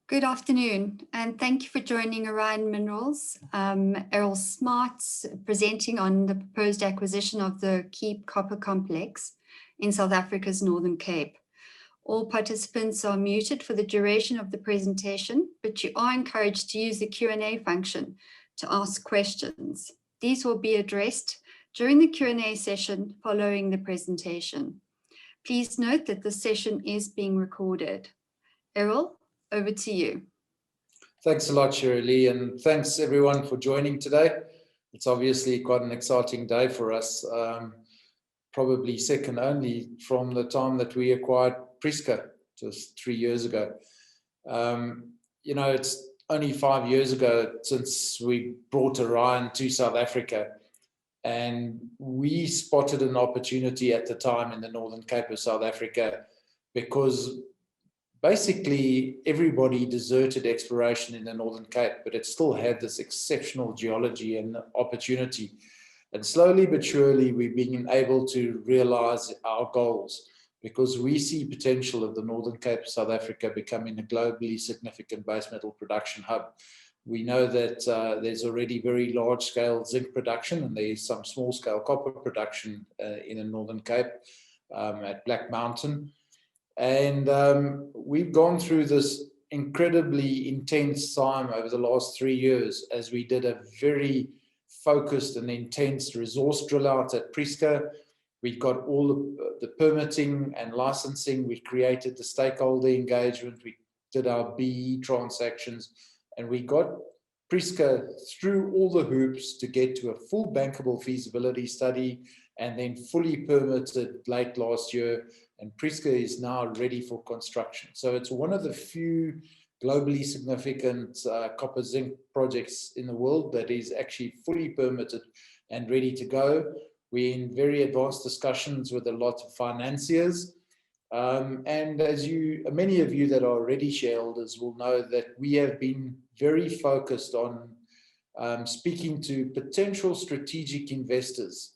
Good afternoon, and thank you for joining Orion Minerals. Errol Smart presenting on the proposed acquisition of the Keep Copper Complex in South Africa's Northern Cape. All participants are muted for the duration of the presentation, but you are encouraged to use the Q&A function to ask questions. These will be addressed during the Q&A session following the presentation. Please note that the session is being recorded. Errol, over to you. Thanks a lot, Shirley, and thanks everyone for joining today. It's obviously quite an exciting day for us, probably second only from the time that we acquired Priska just 3 years ago. It's only 5 years ago since we brought Orion to South Africa, and we spotted an opportunity at the time in the Northern Cape of South Africa because basically everybody deserted exploration in the Northern Cape, but it still had this exceptional geology and opportunity. And slowly but surely we've been able to realize our goals because we see potential of the Northern Cape of South Africa becoming a globally significant base metal production hub. We know that there's already very large scale zinc production, and there's some small scale copper production in the Northern Cape at Black Mountain. And we've gone through this incredibly intense time over the last 3 years as we did a very focused and intense resource drill out at Priska. We got all the permitting and licensing. We created the stakeholder engagement. We did our BE transactions, and we got Priska through all the hoops to get to a full bankable feasibility study and then fully permitted late last year. And Priska is now ready for construction. So it's one of the few globally significant copper zinc projects in the world that is actually fully permitted and ready to go. We're in very advanced discussions with a lot of financiers. And as many of you that are already shareholders will know that we have been very focused on speaking to potential strategic investors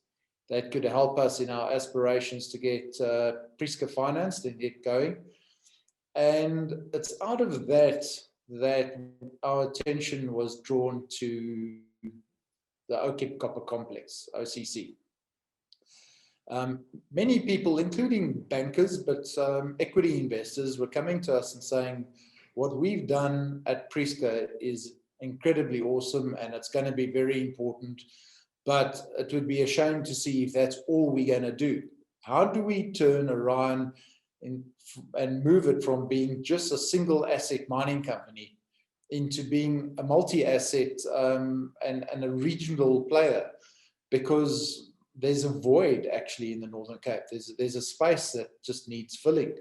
that could help us in our aspirations to get Priska financed and get going. And it's out of that our attention was drawn to the OKIP Copper Complex, OCC. Many people, including bankers, but equity investors, were coming to us and saying, what we've done at Priska is incredibly awesome and it's going to be very important, but it would be a shame to see if that's all we're going to do. How do we turn Orion and move it from being just a single asset mining company into being a multi-asset and a regional player? Because there's a void actually in the Northern Cape. There's a space that just needs filling.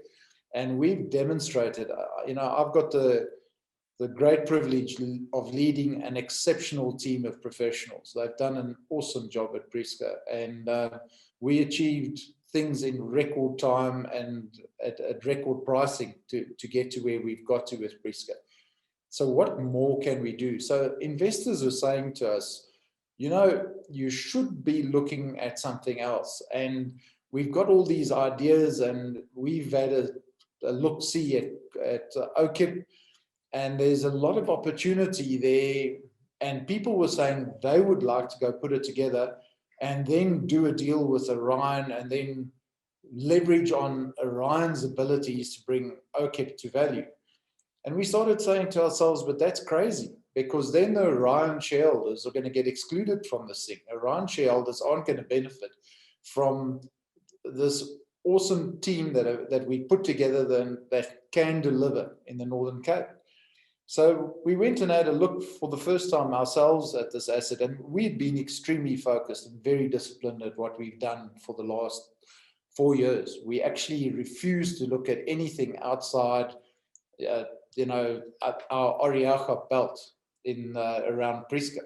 And we've demonstrated, I've got the great privilege of leading an exceptional team of professionals. They've done an awesome job at Priska, and we achieved things in record time and at record pricing to get to where we've got to with Priska. So what more can we do? So investors are saying to us, you should be looking at something else. And we've got all these ideas, and we've had a look-see at OKIP. And there's a lot of opportunity there, and people were saying they would like to go put it together and then do a deal with Orion and then leverage on Orion's abilities to bring OKIP to value. And we started saying to ourselves, but that's crazy, because then the Orion shareholders are going to get excluded from this thing. Orion shareholders aren't going to benefit from this awesome team that we put together that can deliver in the Northern Cape. So we went and had a look for the first time ourselves at this asset, and we'd been extremely focused and very disciplined at what we've done for the last 4 years. We actually refused to look at anything outside, our Oriacha belt in around Priska.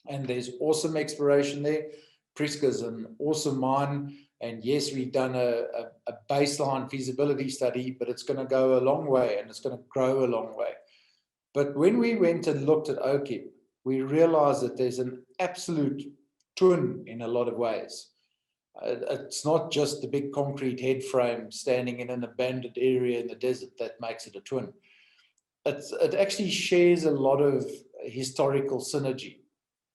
And there's awesome exploration there. Priska's an awesome mine. And yes, we've done a baseline feasibility study, but it's going to go a long way and it's going to grow a long way. But when we went and looked at OKIP, we realized that there's an absolute twin in a lot of ways. It's not just the big concrete head frame standing in an abandoned area in the desert that makes it a twin. it actually shares a lot of historical synergy,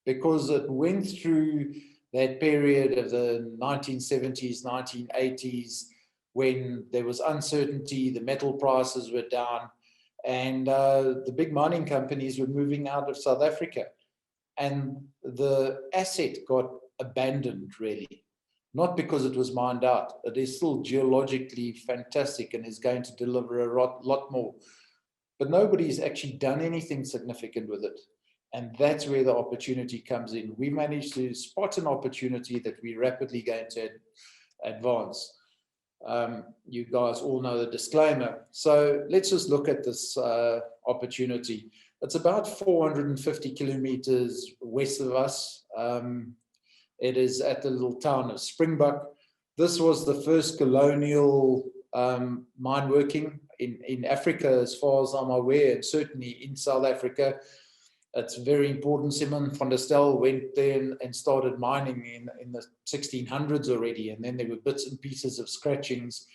because it went through that period of the 1970s, 1980s, when there was uncertainty, the metal prices were down, and the big mining companies were moving out of South Africa. And the asset got abandoned, really. Not because it was mined out. It is still geologically fantastic and is going to deliver a lot more. But nobody's actually done anything significant with it. And that's where the opportunity comes in. We managed to spot an opportunity that we're rapidly going to advance. You guys all know the disclaimer. So let's just look at this opportunity. It's about 450 kilometers west of us. It is at the little town of Springbok. This was the first colonial mine working in Africa, as far as I'm aware, and certainly in South Africa. It's very important. Simon van der Stel went there and started mining in the 1600s already, and then there were bits and pieces of scratchings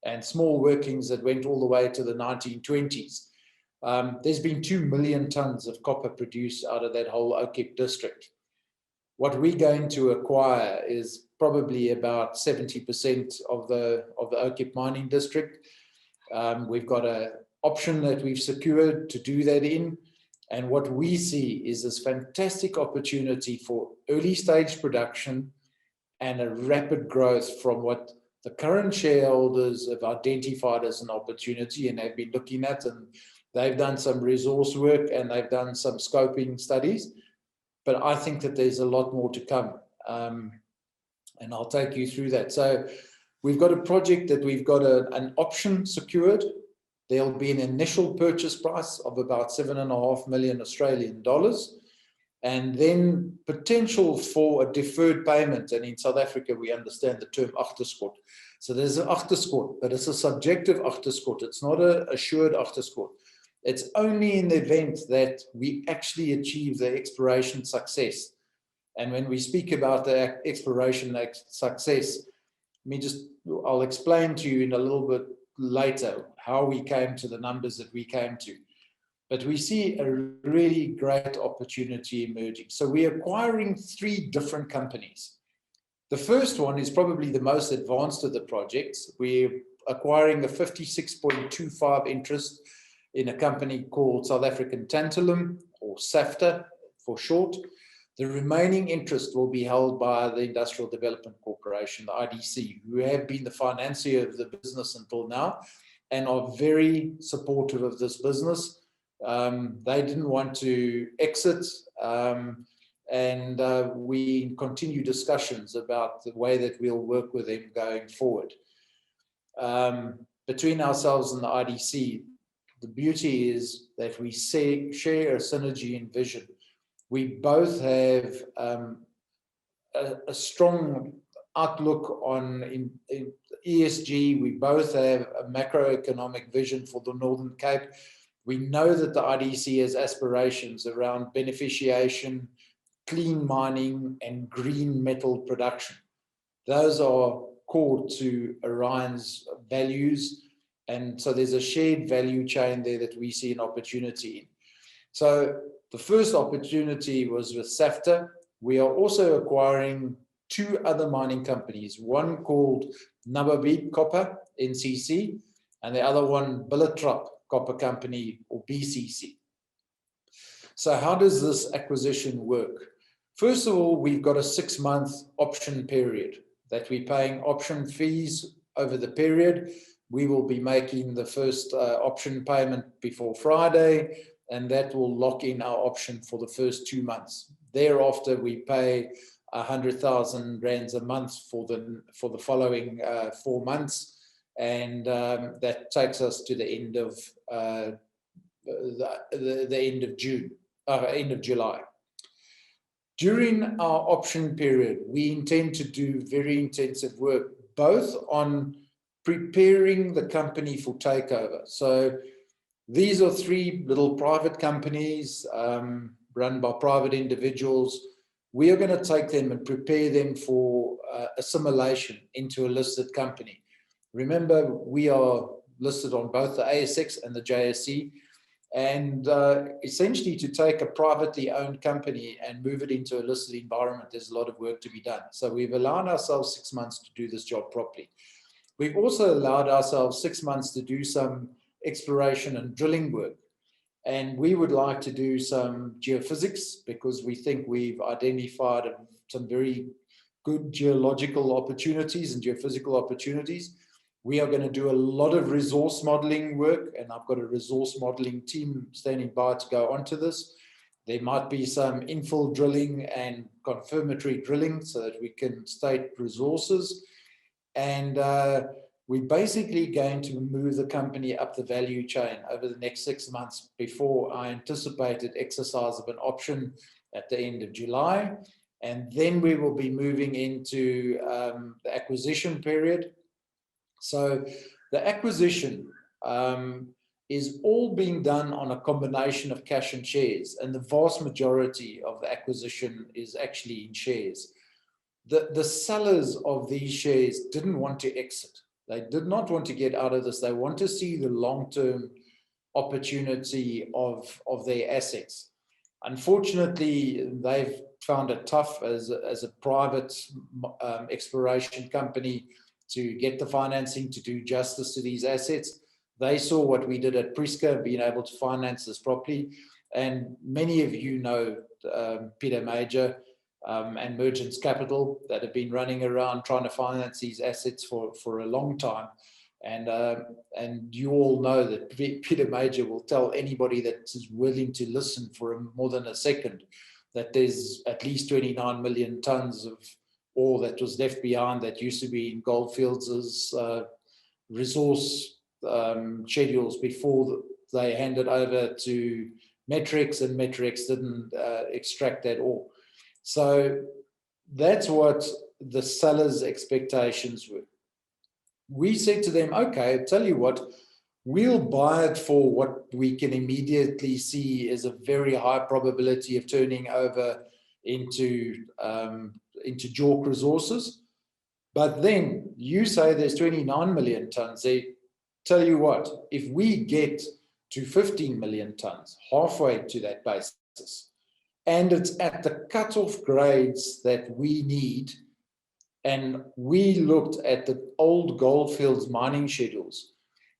and small workings that went all the way to the 1920s. There's been 2 million tons of copper produced out of that whole Oakip district. What we're going to acquire is probably about 70% of the Oakip mining district. We've got an option that we've secured to do that in. And what we see is this fantastic opportunity for early stage production and a rapid growth from what the current shareholders have identified as an opportunity and have been looking at. And they've done some resource work and they've done some scoping studies. But I think that there's a lot more to come. And I'll take you through that. So we've got a project that we've got an option secured. There'll be an initial purchase price of about 7.5 million Australian dollars, and then potential for a deferred payment. And in South Africa, we understand the term agterskot. So there's an agterskot, but it's a subjective agterskot. It's not an assured agterskot. It's only in the event that we actually achieve the exploration success. And when we speak about the exploration success, I'll explain to you in a little bit later how we came to the numbers that we came to. But we see a really great opportunity emerging. So we're acquiring 3 different companies. The first one is probably the most advanced of the projects. We're acquiring a 56.25 interest in a company called South African Tantalum, or SAFTA for short. The remaining interest will be held by the Industrial Development Corporation, the IDC, who have been the financier of the business until now and are very supportive of this business. They didn't want to exit, and we continue discussions about the way that we'll work with them going forward. Between ourselves and the IDC, the beauty is that we share a synergy in vision. We both have a strong outlook on in ESG. We both have a macroeconomic vision for the Northern Cape. We know that the IDC has aspirations around beneficiation, clean mining, and green metal production. Those are core to Orion's values. And so there's a shared value chain there that we see an opportunity in. So the first opportunity was with SAFTA. We are also acquiring 2 other mining companies, one called Nababit Copper, NCC, and the other one, Billitrop Copper Company, or BCC. So how does this acquisition work? First of all, we've got a 6-month option period that we're paying option fees over the period. We will be making the first option payment before Friday, and that will lock in our option for the first 2 months. Thereafter, we pay 100,000 rands a month for the following 4 months, and that takes us to the end of the end of June, end of July. During our option period, we intend to do very intensive work, both on preparing the company for takeover. So these are 3 little private companies run by private individuals. We are going to take them and prepare them for assimilation into a listed company. Remember, we are listed on both the ASX and the JSE, And essentially to take a privately owned company and move it into a listed environment, there's a lot of work to be done. So we've allowed ourselves 6 months to do this job properly. We've also allowed ourselves 6 months to do some exploration and drilling work. And we would like to do some geophysics because we think we've identified some very good geological opportunities and geophysical opportunities. We are going to do a lot of resource modeling work, and I've got a resource modeling team standing by to go onto this. There might be some infill drilling and confirmatory drilling so that we can state resources. And we're basically going to move the company up the value chain over the next 6 months before our anticipated exercise of an option at the end of July. And then we will be moving into the acquisition period. So the acquisition is all being done on a combination of cash and shares, and the vast majority of the acquisition is actually in shares. The sellers of these shares didn't want to exit. They did not want to get out of this. They want to see the long-term opportunity of their assets. Unfortunately, they've found it tough as a private exploration company to get the financing to do justice to these assets. They saw what we did at Priska, being able to finance this properly. And many of you know Peter Major and Merchants Capital that have been running around trying to finance these assets for a long time. And you all know that Peter Major will tell anybody that is willing to listen for more than a second that there's at least 29 million tons of ore that was left behind that used to be in Goldfields' resource schedules before they handed over to Metrics, and Metrics didn't extract that ore. So that's what the sellers' expectations were. We said to them, okay, tell you what, we'll buy it for what we can immediately see is a very high probability of turning over into JORC resources. But then you say there's 29 million tons. They tell you what, if we get to 15 million tons, halfway to that basis, and it's at the cutoff grades that we need, and we looked at the old Goldfields mining schedules,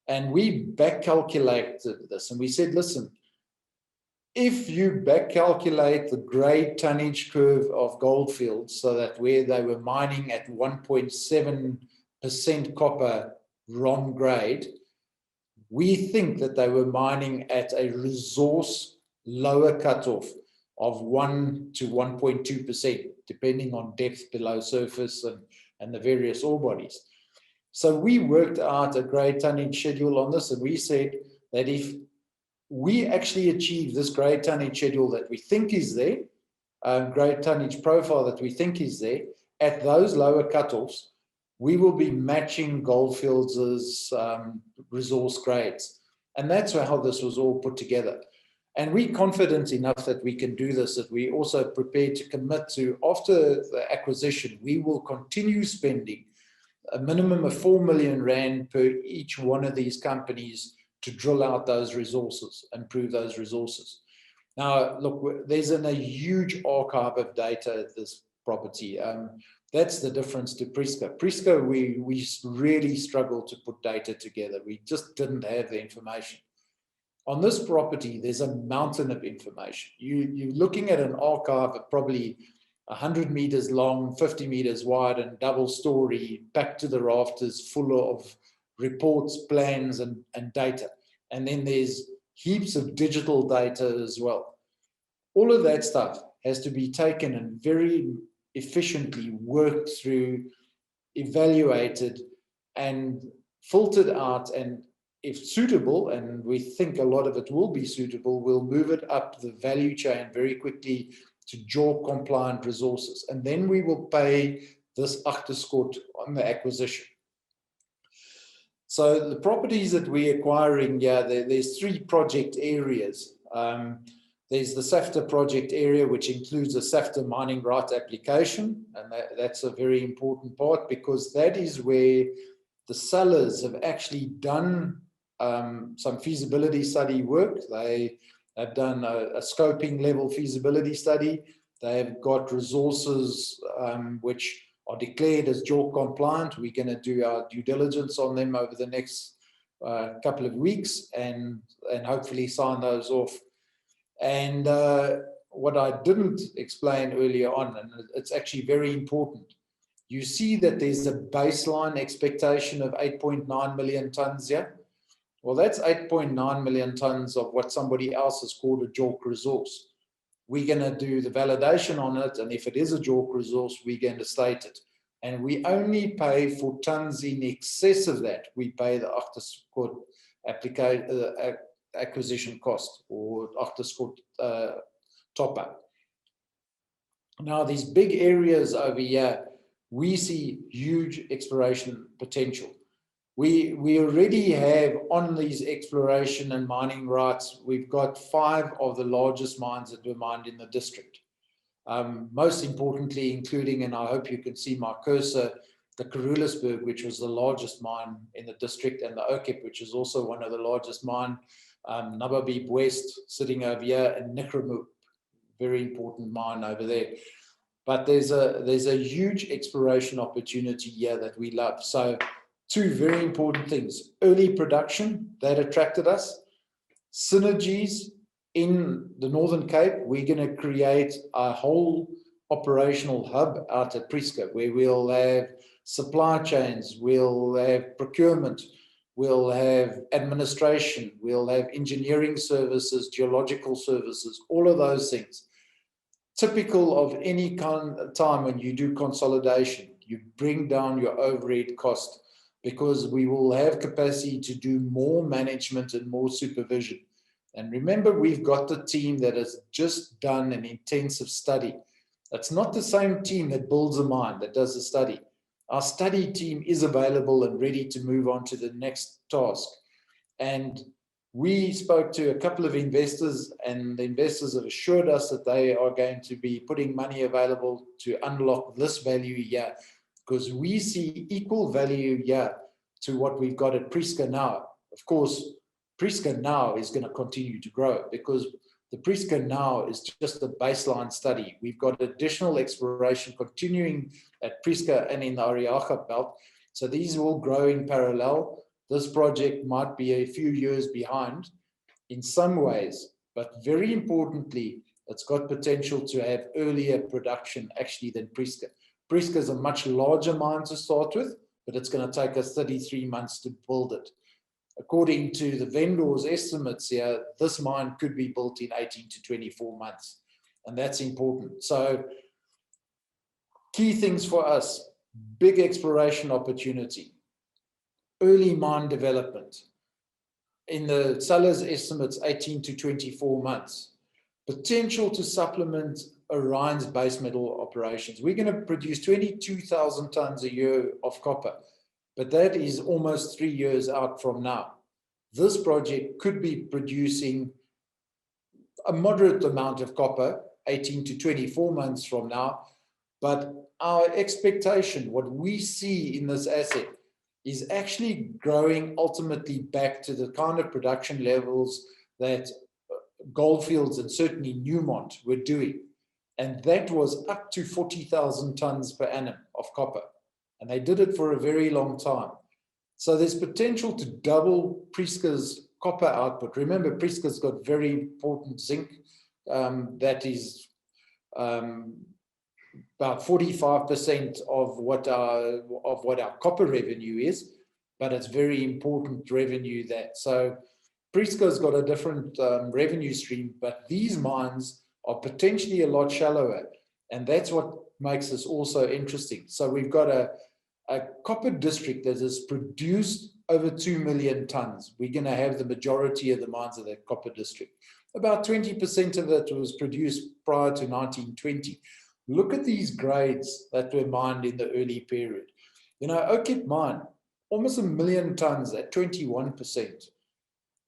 and we back calculated this, and we said, listen, if you back calculate the grade tonnage curve of Goldfields, so that where they were mining at 1.7% copper ROM grade, we think that they were mining at a resource lower cutoff of 1 to 1.2%, depending on depth below surface and the various ore bodies. So we worked out a grade tonnage schedule on this, and we said that if we actually achieve this grade tonnage schedule that we think is there, grade tonnage profile that we think is there, at those lower cutoffs, we will be matching Goldfields' resource grades. And that's how this was all put together. And we're confident enough that we can do this, that we also prepared to commit to, after the acquisition, we will continue spending a minimum of 4 million Rand per each one of these companies to drill out those resources and prove those resources. Now, look, there's a huge archive of data at this property. That's the difference to Priska. Priska, we really struggled to put data together. We just didn't have the information. On this property, there's a mountain of information. You're looking at an archive of probably 100 meters long, 50 meters wide, and double story, back to the rafters, full of reports, plans, and data. And then there's heaps of digital data as well. All of that stuff has to be taken and very efficiently worked through, evaluated, and filtered out, and if suitable, and we think a lot of it will be suitable, we'll move it up the value chain very quickly to JORC compliant resources. And then we will pay this agterskot on the acquisition. So the properties that we're acquiring, there's 3 project areas. There's the SAFTA project area, which includes a SAFTA mining right application. And that's a very important part, because that is where the sellers have actually done some feasibility study work. They have done a scoping level feasibility study. They've got resources which are declared as JORC compliant. We're going to do our due diligence on them over the next couple of weeks and hopefully sign those off. And what I didn't explain earlier on, and it's actually very important, you see that there's a baseline expectation of 8.9 million tons here. Well, that's 8.9 million tons of what somebody else has called a JORC resource. We're going to do the validation on it, and if it is a JORC resource, we're going to state it. And we only pay for tons in excess of that. We pay the agterskot acquisition cost, or agterskot top up. Now, these big areas over here, we see huge exploration potential. We already have on these exploration and mining rights, we've got 5 of the largest mines that were mined in the district. Most importantly, including, and I hope you can see my cursor, the Karulisberg, which was the largest mine in the district, and the Okip, which is also one of the largest mine, Nababib West sitting over here, and Nikramuk, very important mine over there. But there's a huge exploration opportunity here that we love. So 2 very important things: early production, that attracted us. Synergies in the Northern Cape, we're going to create a whole operational hub out at Prieska, where we'll have supply chains, we'll have procurement, we'll have administration, we'll have engineering services, geological services, all of those things. Typical of any kind of time when you do consolidation, you bring down your overhead cost, because we will have capacity to do more management and more supervision. And remember, we've got the team that has just done an intensive study. That's not the same team that builds a mine, that does a study. Our study team is available and ready to move on to the next task. And we spoke to a couple of investors, and the investors have assured us that they are going to be putting money available to unlock this value here, because we see equal value here to what we've got at Prieska now. Of course, Prieska now is going to continue to grow, because the Prieska now is just a baseline study. We've got additional exploration continuing at Prieska and in the Ariaga belt. So these will grow in parallel. This project might be a few years behind in some ways, but very importantly, it's got potential to have earlier production actually than Prieska. Prieska is a much larger mine to start with, but it's going to take us 33 months to build it. According to the vendor's estimates here, this mine could be built in 18 to 24 months, and that's important. So key things for us: big exploration opportunity, early mine development. In the seller's estimates, 18 to 24 months. Potential to supplement Orion's base metal operations. We're going to produce 22,000 tons a year of copper, but that is almost 3 years out from now. This project could be producing a moderate amount of copper 18 to 24 months from now, but our expectation, what we see in this asset, is actually growing ultimately back to the kind of production levels that Goldfields and certainly Newmont were doing. And that was up to 40,000 tons per annum of copper. And they did it for a very long time. So there's potential to double Prieska's copper output. Remember, Prieska's got very important zinc. That is about 45% of what our copper revenue is, but it's very important revenue that. So Prieska's got a different revenue stream, but these mines are potentially a lot shallower, and that's what makes this also interesting. So we've got a copper district that has produced over 2 million tons. We're going to have the majority of the mines of that copper district. About 20% of it was produced prior to 1920. Look at these grades that were mined in the early period. You know, Okip mine, almost 1 million tons at 21%.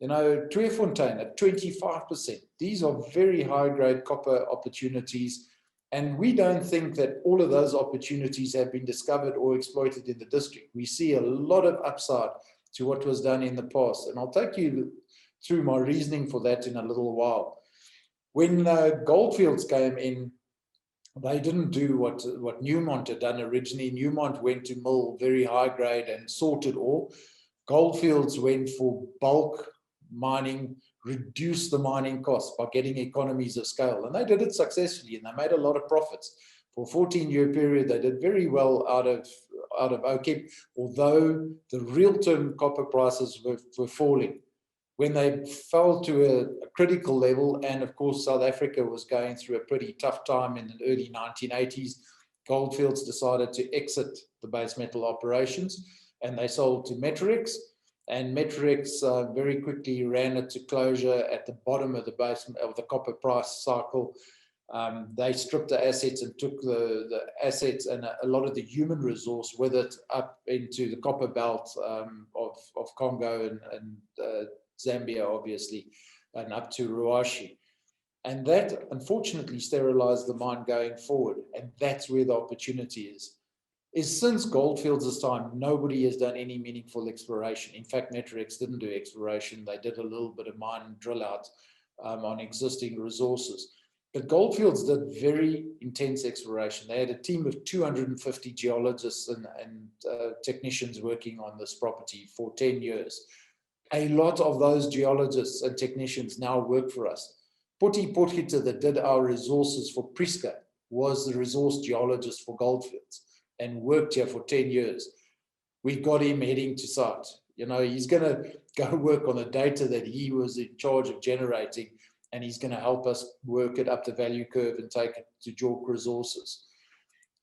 You know, Tweefontein at 25%. These are very high-grade copper opportunities, and we don't think that all of those opportunities have been discovered or exploited in the district. We see a lot of upside to what was done in the past. And I'll take you through my reasoning for that in a little while. When Goldfields came in, they didn't do what Newmont had done originally. Newmont went to mill very high grade and sorted ore. Goldfields went for bulk mining, reduce the mining costs by getting economies of scale. And they did it successfully, and they made a lot of profits. For a 14-year period, they did very well out of OKIP, although the real-term copper prices were falling. When they fell to a critical level, and of course South Africa was going through a pretty tough time in the early 1980s, Goldfields decided to exit the base metal operations, and they sold to Metrix. And Metrix very quickly ran it to closure at the bottom of the base of the copper price cycle. They stripped the assets and took the assets and a lot of the human resource with it up into the copper belt of Congo and Zambia, obviously, and up to Ruashi. And that, unfortunately, sterilized the mine going forward. And that's where the opportunity is since Goldfields' time, nobody has done any meaningful exploration. In fact, Metrix didn't do exploration. They did a little bit of mine and drill out on existing resources. But Goldfields did very intense exploration. They had a team of 250 geologists and technicians working on this property for 10 years. A lot of those geologists and technicians now work for us. Putti Potgieter, that did our resources for Prieska, was the resource geologist for Goldfields and worked here for 10 years. We've got him heading to site. You know, he's going to go work on the data that he was in charge of generating, and he's going to help us work it up the value curve and take it to JORC Resources.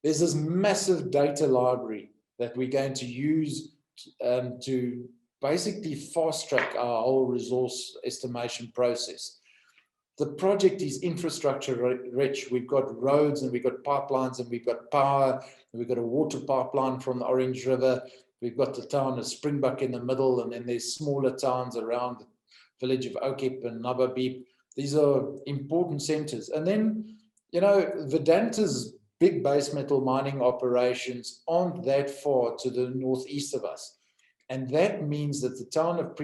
There's this massive data library that we're going to use to basically fast track our whole resource estimation process. The project is infrastructure rich. We've got roads and we've got pipelines and we've got power and we've got a water pipeline from the Orange River. We've got the town of Springbok in the middle, and then there's smaller towns around the village of OKIP and Nababib. These are important centers. And then, you know, Vedanta's big base metal mining operations aren't that far to the northeast of us. And that means that the town of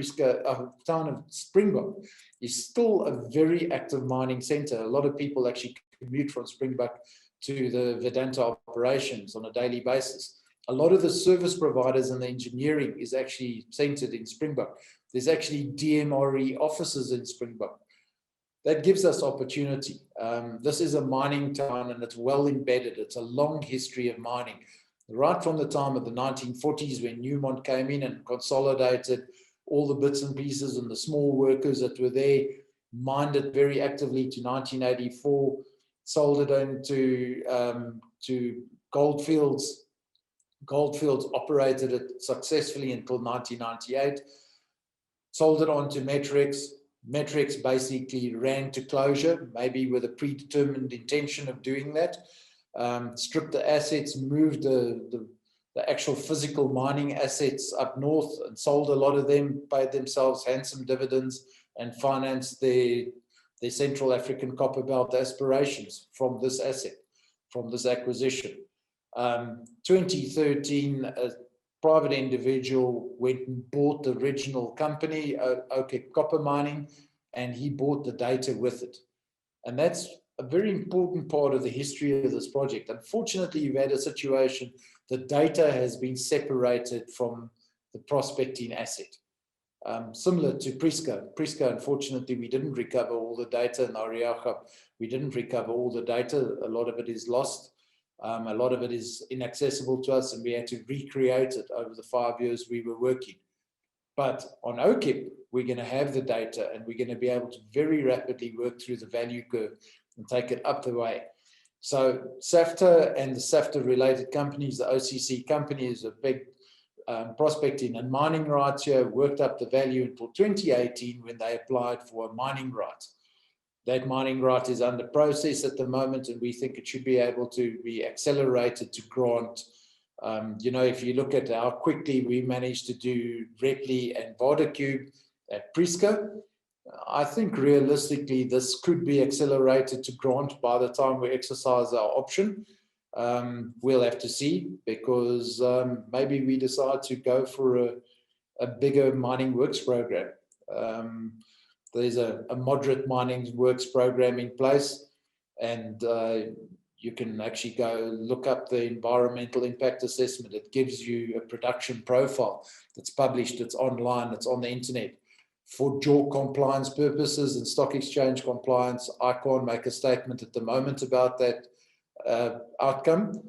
town of Springbok is still a very active mining center. A lot of people actually commute from Springbok to the Vedanta operations on a daily basis. A lot of the service providers and the engineering is actually centered in Springbok. There's actually DMRE offices in Springbok. That gives us opportunity. This is a mining town and it's well embedded. It's a long history of mining. Right from the time of the 1940s when Newmont came in and consolidated all the bits and pieces and the small workers that were there, mined it very actively to 1984, sold it into to Goldfields. Goldfields operated it successfully until 1998, sold it on to Metrix. Metrix basically ran to closure, maybe with a predetermined intention of doing that. Stripped the assets, moved the actual physical mining assets up north and sold a lot of them, paid themselves handsome dividends and financed their Central African Copper Belt aspirations from this asset, from this acquisition. 2013, a private individual went and bought the original company, OKIP Copper Mining, and he bought the data with it. And that's a very important part of the history of this project. Unfortunately, you've had a situation, the data has been separated from the prospecting asset. Similar to Prieska. Prieska, unfortunately, we didn't recover all the data. In Ariaga, we didn't recover all the data. A lot of it is lost. A lot of it is inaccessible to us, and we had to recreate it over the 5 years we were working. But on OKIP, we're going to have the data, and we're going to be able to very rapidly work through the value curve and take it up the way. So SAFTA and the SAFTA-related companies, the OCC company is a big prospecting and mining rights here, worked up the value until 2018 when they applied for a mining right. That mining right is under process at the moment, and we think it should be able to be accelerated to grant. You know, if you look at how quickly we managed to do Repli and Vodacube at Prieska, I think realistically this could be accelerated to grant by the time we exercise our option. We'll have to see, because maybe we decide to go for a bigger mining works program. There's a moderate mining works program in place, and you can actually go look up the environmental impact assessment. It gives you a production profile that's published, it's online, it's on the internet. For JORC compliance purposes and stock exchange compliance, I can't make a statement at the moment about that outcome,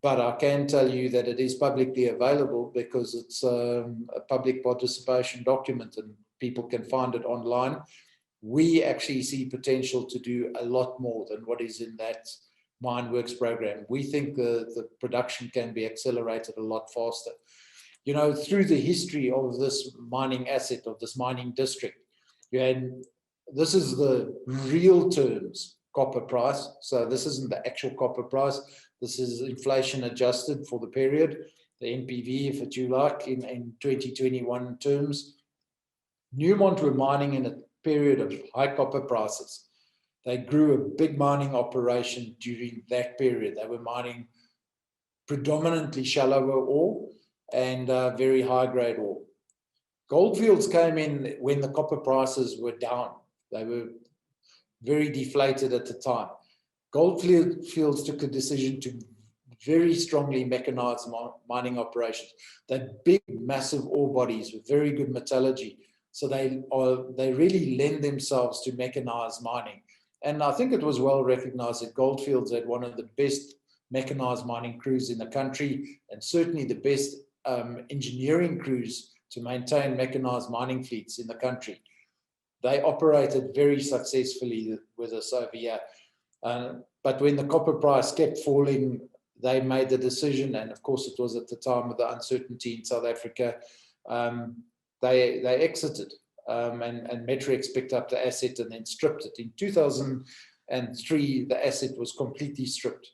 but I can tell you that it is publicly available because it's a public participation document and people can find it online. We actually see potential to do a lot more than what is in that mine works program. We think the production can be accelerated a lot faster. You know, through the history of this mining asset, of this mining district, and this is the real terms copper price. So this isn't the actual copper price. This is inflation adjusted for the period, the NPV, if you like, in 2021 terms. Newmont were mining in a period of high copper prices. They grew a big mining operation during that period. They were mining predominantly shallower ore and very high grade ore. Goldfields came in when the copper prices were down. They were very deflated at the time. Goldfields took a decision to very strongly mechanize mining operations. They're big, massive ore bodies with very good metallurgy. So they really lend themselves to mechanized mining. And I think it was well recognized that Goldfields had one of the best mechanized mining crews in the country, and certainly the best engineering crews to maintain mechanized mining fleets in the country. They operated very successfully with us over here. But when the copper price kept falling, they made the decision, and of course it was at the time of the uncertainty in South Africa, they exited, and Metrex picked up the asset and then stripped it. In 2003, the asset was completely stripped,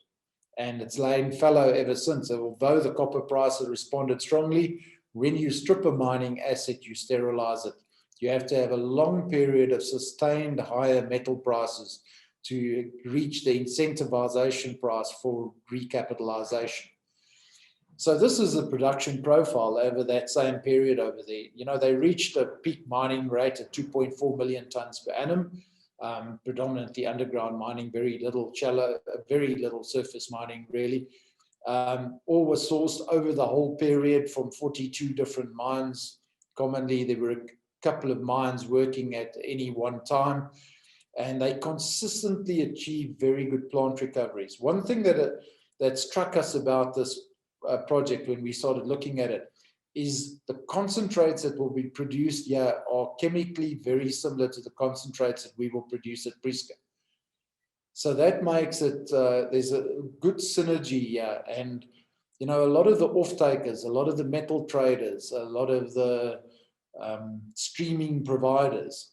and it's lain fallow ever since. So although the copper price has responded strongly, when you strip a mining asset, you sterilize it. You have to have a long period of sustained higher metal prices to reach the incentivization price for recapitalization. So this is the production profile over that same period over there. You know, they reached a peak mining rate at 2.4 million tons per annum, predominantly underground mining, very little shallow, very little surface mining really. Ore was sourced over the whole period from 42 different mines. Commonly, there were a couple of mines working at any one time, and they consistently achieved very good plant recoveries. One thing that struck us about this project when we started looking at it is the concentrates that will be produced here are chemically very similar to the concentrates that we will produce at Prieska. So that makes it, there's a good synergy here. And, you know, a lot of the off-takers, a lot of the metal traders, a lot of the streaming providers,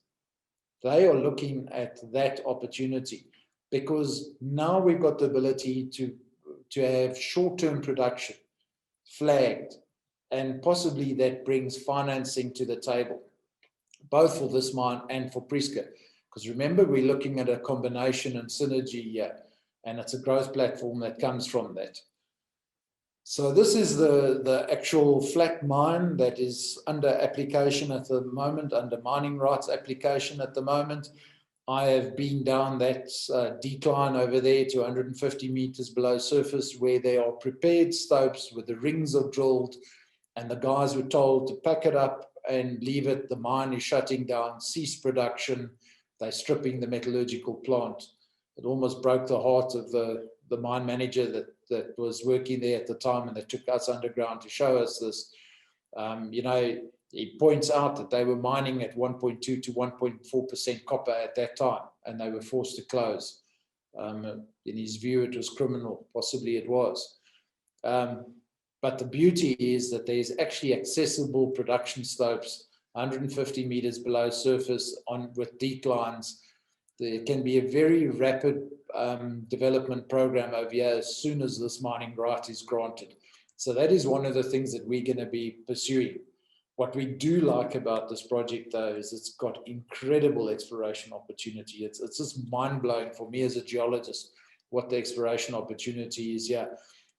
they are looking at that opportunity, because now we've got the ability to have short-term production flagged, and possibly that brings financing to the table, both for this mine and for Prieska. Because remember, we're looking at a combination and synergy here, and it's a growth platform that comes from that. So this is the actual flat mine that is under application at the moment, under mining rights application at the moment. I have been down that decline over there to 150 meters below surface, where there are prepared stopes with the rings are drilled, and the guys were told to pack it up and leave it. The mine is shutting down, cease production. They're stripping the metallurgical plant. It almost broke the heart of the mine manager that was working there at the time, and they took us underground to show us this. You know, he points out that they were mining at 1.2 to 1.4% copper at that time, and they were forced to close. In his view, it was criminal. Possibly it was. But the beauty is that there's actually accessible production slopes 150 meters below surface with declines. There can be a very rapid development program over here as soon as this mining right is granted. So that is one of the things that we're going to be pursuing. What we do like about this project, though, is it's got incredible exploration opportunity. It's just mind-blowing for me as a geologist what the exploration opportunity is here.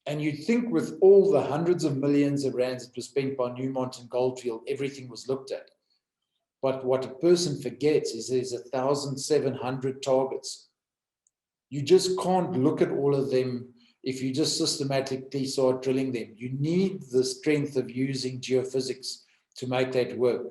And you'd think with all the hundreds of millions of rands that were spent by Newmont and Goldfield, everything was looked at. But what a person forgets is there's 1,700 targets. You just can't look at all of them if you just systematically start drilling them. You need the strength of using geophysics to make that work.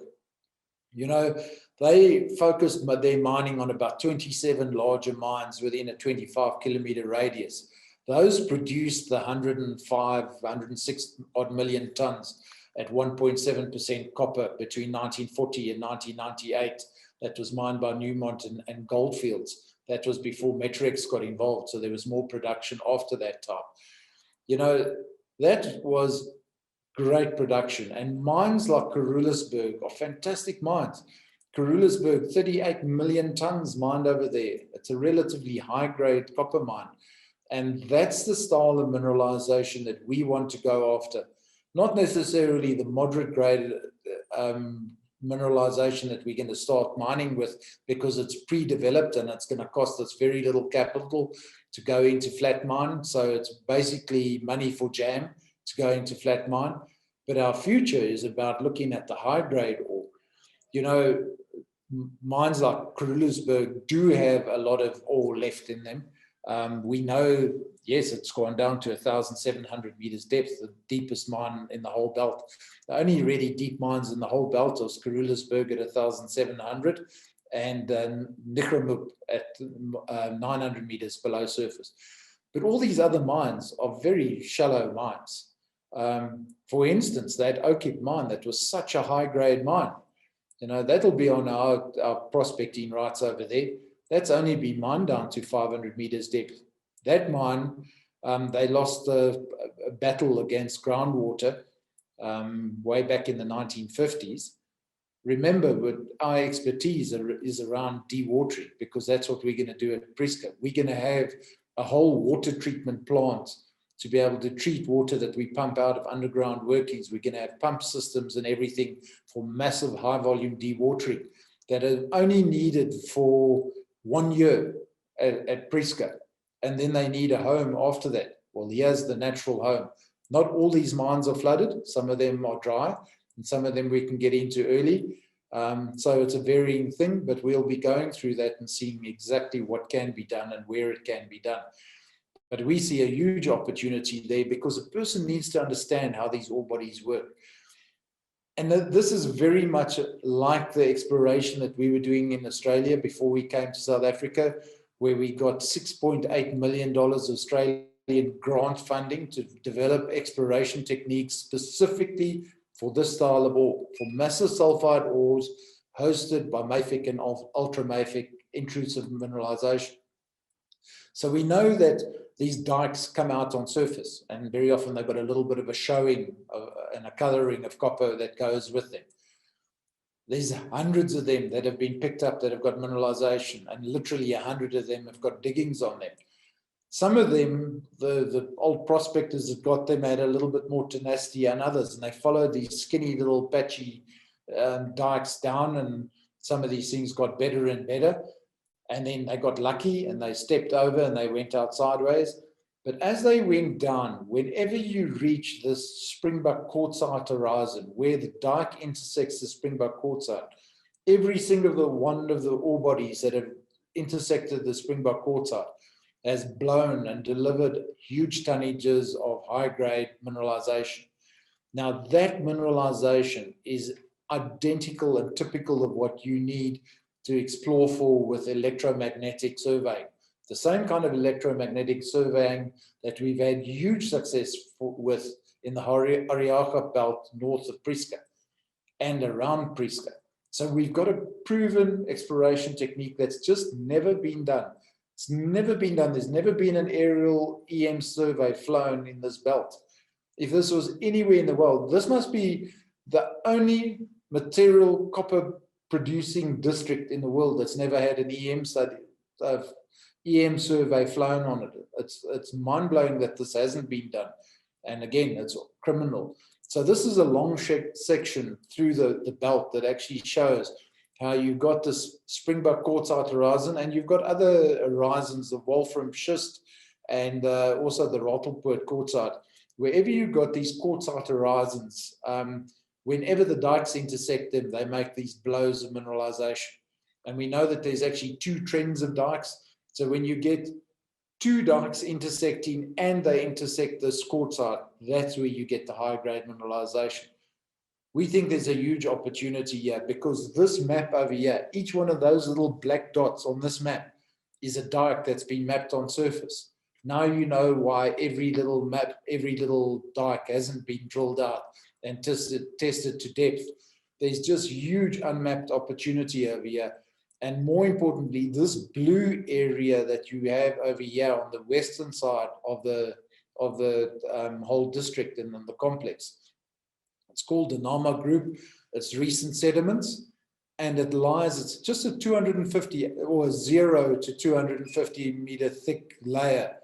You know, they focused their mining on about 27 larger mines within a 25-kilometer radius. Those produced the 105, 106 odd million tons at 1.7% copper between 1940 and 1998. That was mined by Newmont and Goldfields. That was before Metrex got involved, so there was more production after that time. You know, that was great production. And mines like Carulisberg are fantastic mines. Carulisberg, 38 million tons mined over there. It's a relatively high-grade copper mine. And that's the style of mineralization that we want to go after. Not necessarily the moderate grade mineralization that we're going to start mining with, because it's pre-developed and it's going to cost us very little capital to go into flat mine. So it's basically money for jam to go into flat mine. But our future is about looking at the high grade ore. You know, mines like Carulisberg do have a lot of ore left in them. We know, yes, it's gone down to 1,700 meters depth, the deepest mine in the whole belt. The only really deep mines in the whole belt was Carulisberg at 1,700 and Nichramuk at 900 meters below surface. But all these other mines are very shallow mines. For instance, that Oakip mine, that was such a high-grade mine, you know, that'll be on our prospecting rights over there. That's only been mined down to 500 meters depth. That mine, they lost a battle against groundwater way back in the 1950s. Remember, but our expertise is around dewatering, because that's what we're going to do at Prieska. We're going to have a whole water treatment plant to be able to treat water that we pump out of underground workings. We're going to have pump systems and everything for massive high volume dewatering that are only needed for 1 year at Prieska. And then they need a home after that. Well, here's the natural home. Not all these mines are flooded. Some of them are dry, and some of them we can get into early. So it's a varying thing, but we'll be going through that and seeing exactly what can be done and where it can be done. But we see a huge opportunity there, because a person needs to understand how these ore bodies work. And this is very much like the exploration that we were doing in Australia before we came to South Africa, where we got $6.8 million Australian grant funding to develop exploration techniques specifically for this style of ore, for massive sulfide ores hosted by mafic and ultramafic intrusive mineralization. So we know that these dikes come out on surface, and very often they've got a little bit of a showing and a coloring of copper that goes with them. There's hundreds of them that have been picked up that have got mineralization, and literally 100 of them have got diggings on them. Some of them, the old prospectors that got them had a little bit more tenacity than others, and they followed these skinny little patchy dikes down, and some of these things got better and better. And then they got lucky and they stepped over and they went out sideways. But as they went down, whenever you reach this Springbok quartzite horizon, where the dike intersects the Springbok quartzite, every single one of the ore bodies that have intersected the Springbok quartzite has blown and delivered huge tonnages of high-grade mineralization. Now, that mineralization is identical and typical of what you need to explore for with electromagnetic surveying. The same kind of electromagnetic surveying that we've had huge success with in the Oriacha belt north of Prieska and around Prieska. So we've got a proven exploration technique that's just never been done. It's never been done. There's never been an aerial EM survey flown in this belt. If this was anywhere in the world, this must be the only material copper producing district in the world that's never had an EM study, EM survey flown on it. It's mind-blowing that this hasn't been done. And again, it's criminal. So this is a long section through the belt that actually shows how you've got this Springbok quartzite horizon, and you've got other horizons of wolfram schist and also the Rottelpoort quartzite. Wherever you've got these quartzite horizons, whenever the dikes intersect them, they make these blows of mineralization. And we know that there's actually two trends of dikes. So when you get two dikes intersecting and they intersect this quartzite, that's where you get the high grade mineralization. We think there's a huge opportunity here because this map over here, each one of those little black dots on this map is a dike that's been mapped on surface. Now you know why every little map, every little dike hasn't been drilled out and tested to depth. There's just huge unmapped opportunity over here. And more importantly, this blue area that you have over here on the western side of the whole district and the complex, it's called the Nama Group. It's recent sediments, and it lies, it's just a 250 or 0 to 250 meter thick layer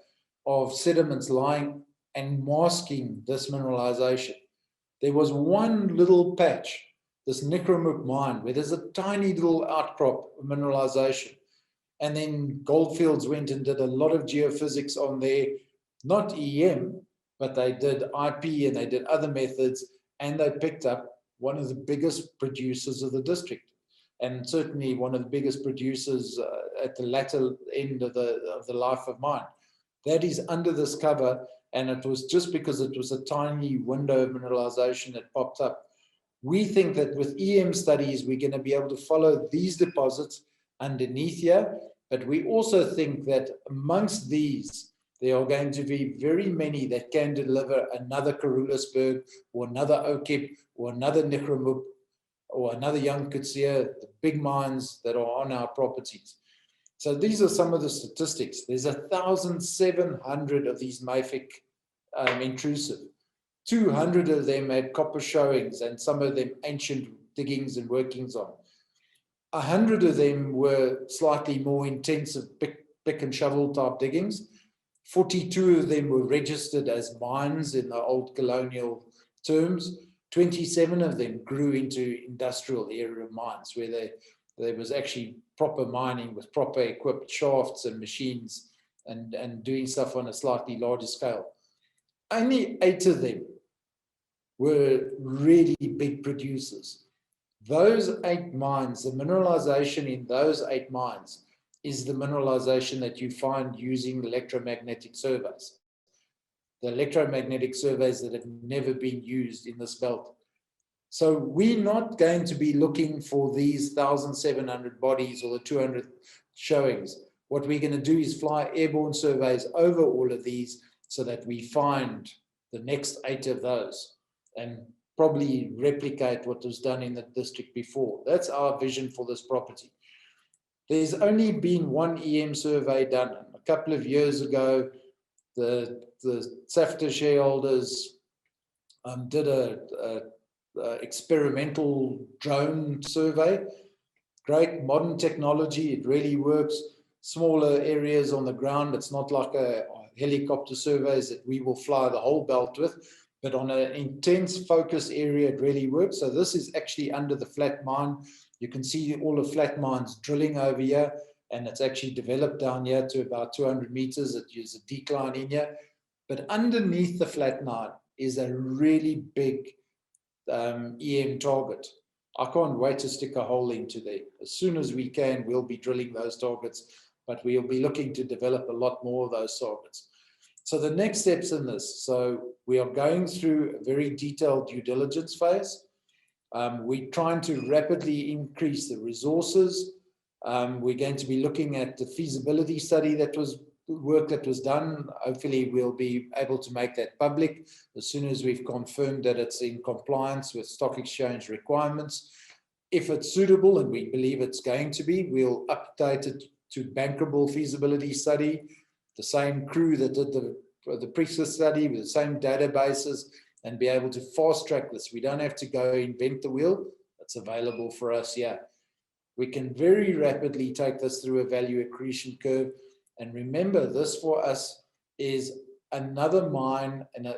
of sediments lying and masking this mineralization. There was one little patch, this Nickermuk mine, where there's a tiny little outcrop of mineralization. And then Goldfields went and did a lot of geophysics on there, not EM, but they did IP and they did other methods, and they picked up one of the biggest producers of the district, and certainly one of the biggest producers at the latter end of the life of mine. That is under this cover, and it was just because it was a tiny window of mineralization that popped up. We think that with EM studies, we're going to be able to follow these deposits underneath here, but we also think that amongst these, there are going to be very many that can deliver another Karulisberg or another Okip or another Nickermuk or another Young Coetzee, the big mines that are on our properties. So these are some of the statistics. There's 1,700 of these mafic intrusive. 200 of them had copper showings and some of them ancient diggings and workings on. 100 of them were slightly more intensive pick and shovel type diggings. 42 of them were registered as mines in the old colonial terms. 27 of them grew into industrial area mines where there was actually proper mining with proper equipped shafts and machines and doing stuff on a slightly larger scale. Only 8 of them were really big producers. Those 8 mines, the mineralization in those 8 mines is the mineralization that you find using electromagnetic surveys. The electromagnetic surveys that have never been used in this belt. So we're not going to be looking for these 1,700 bodies or the 200 showings. What we're going to do is fly airborne surveys over all of these so that we find the next 8 of those and probably replicate what was done in the district before. That's our vision for this property. There's only been one EM survey done. A couple of years ago, the SAFTA shareholders did a experimental drone survey. Great modern technology, it really works. Smaller areas on the ground, it's not like a helicopter surveys that we will fly the whole belt with, but on an intense focus area, it really works. So this is actually under the flat mine. You can see all the flat mines drilling over here, and it's actually developed down here to about 200 meters. It uses a decline in here. But underneath the flat mine is a really big EM target. I can't wait to stick a hole into there. As soon as we can, we'll be drilling those targets, but we'll be looking to develop a lot more of those targets. So the next steps in this, so we are going through a very detailed due diligence phase. We're trying to rapidly increase the resources. We're going to be looking at the feasibility study that was work that was done. Hopefully we'll be able to make that public as soon as we've confirmed that it's in compliance with stock exchange requirements. If it's suitable, and we believe it's going to be, we'll update it to bankable feasibility study, the same crew that did the previous study with the same databases, and be able to fast track this. We don't have to go invent the wheel. It's available for us here. We can very rapidly take this through a value accretion curve. And remember, this for us is another mine and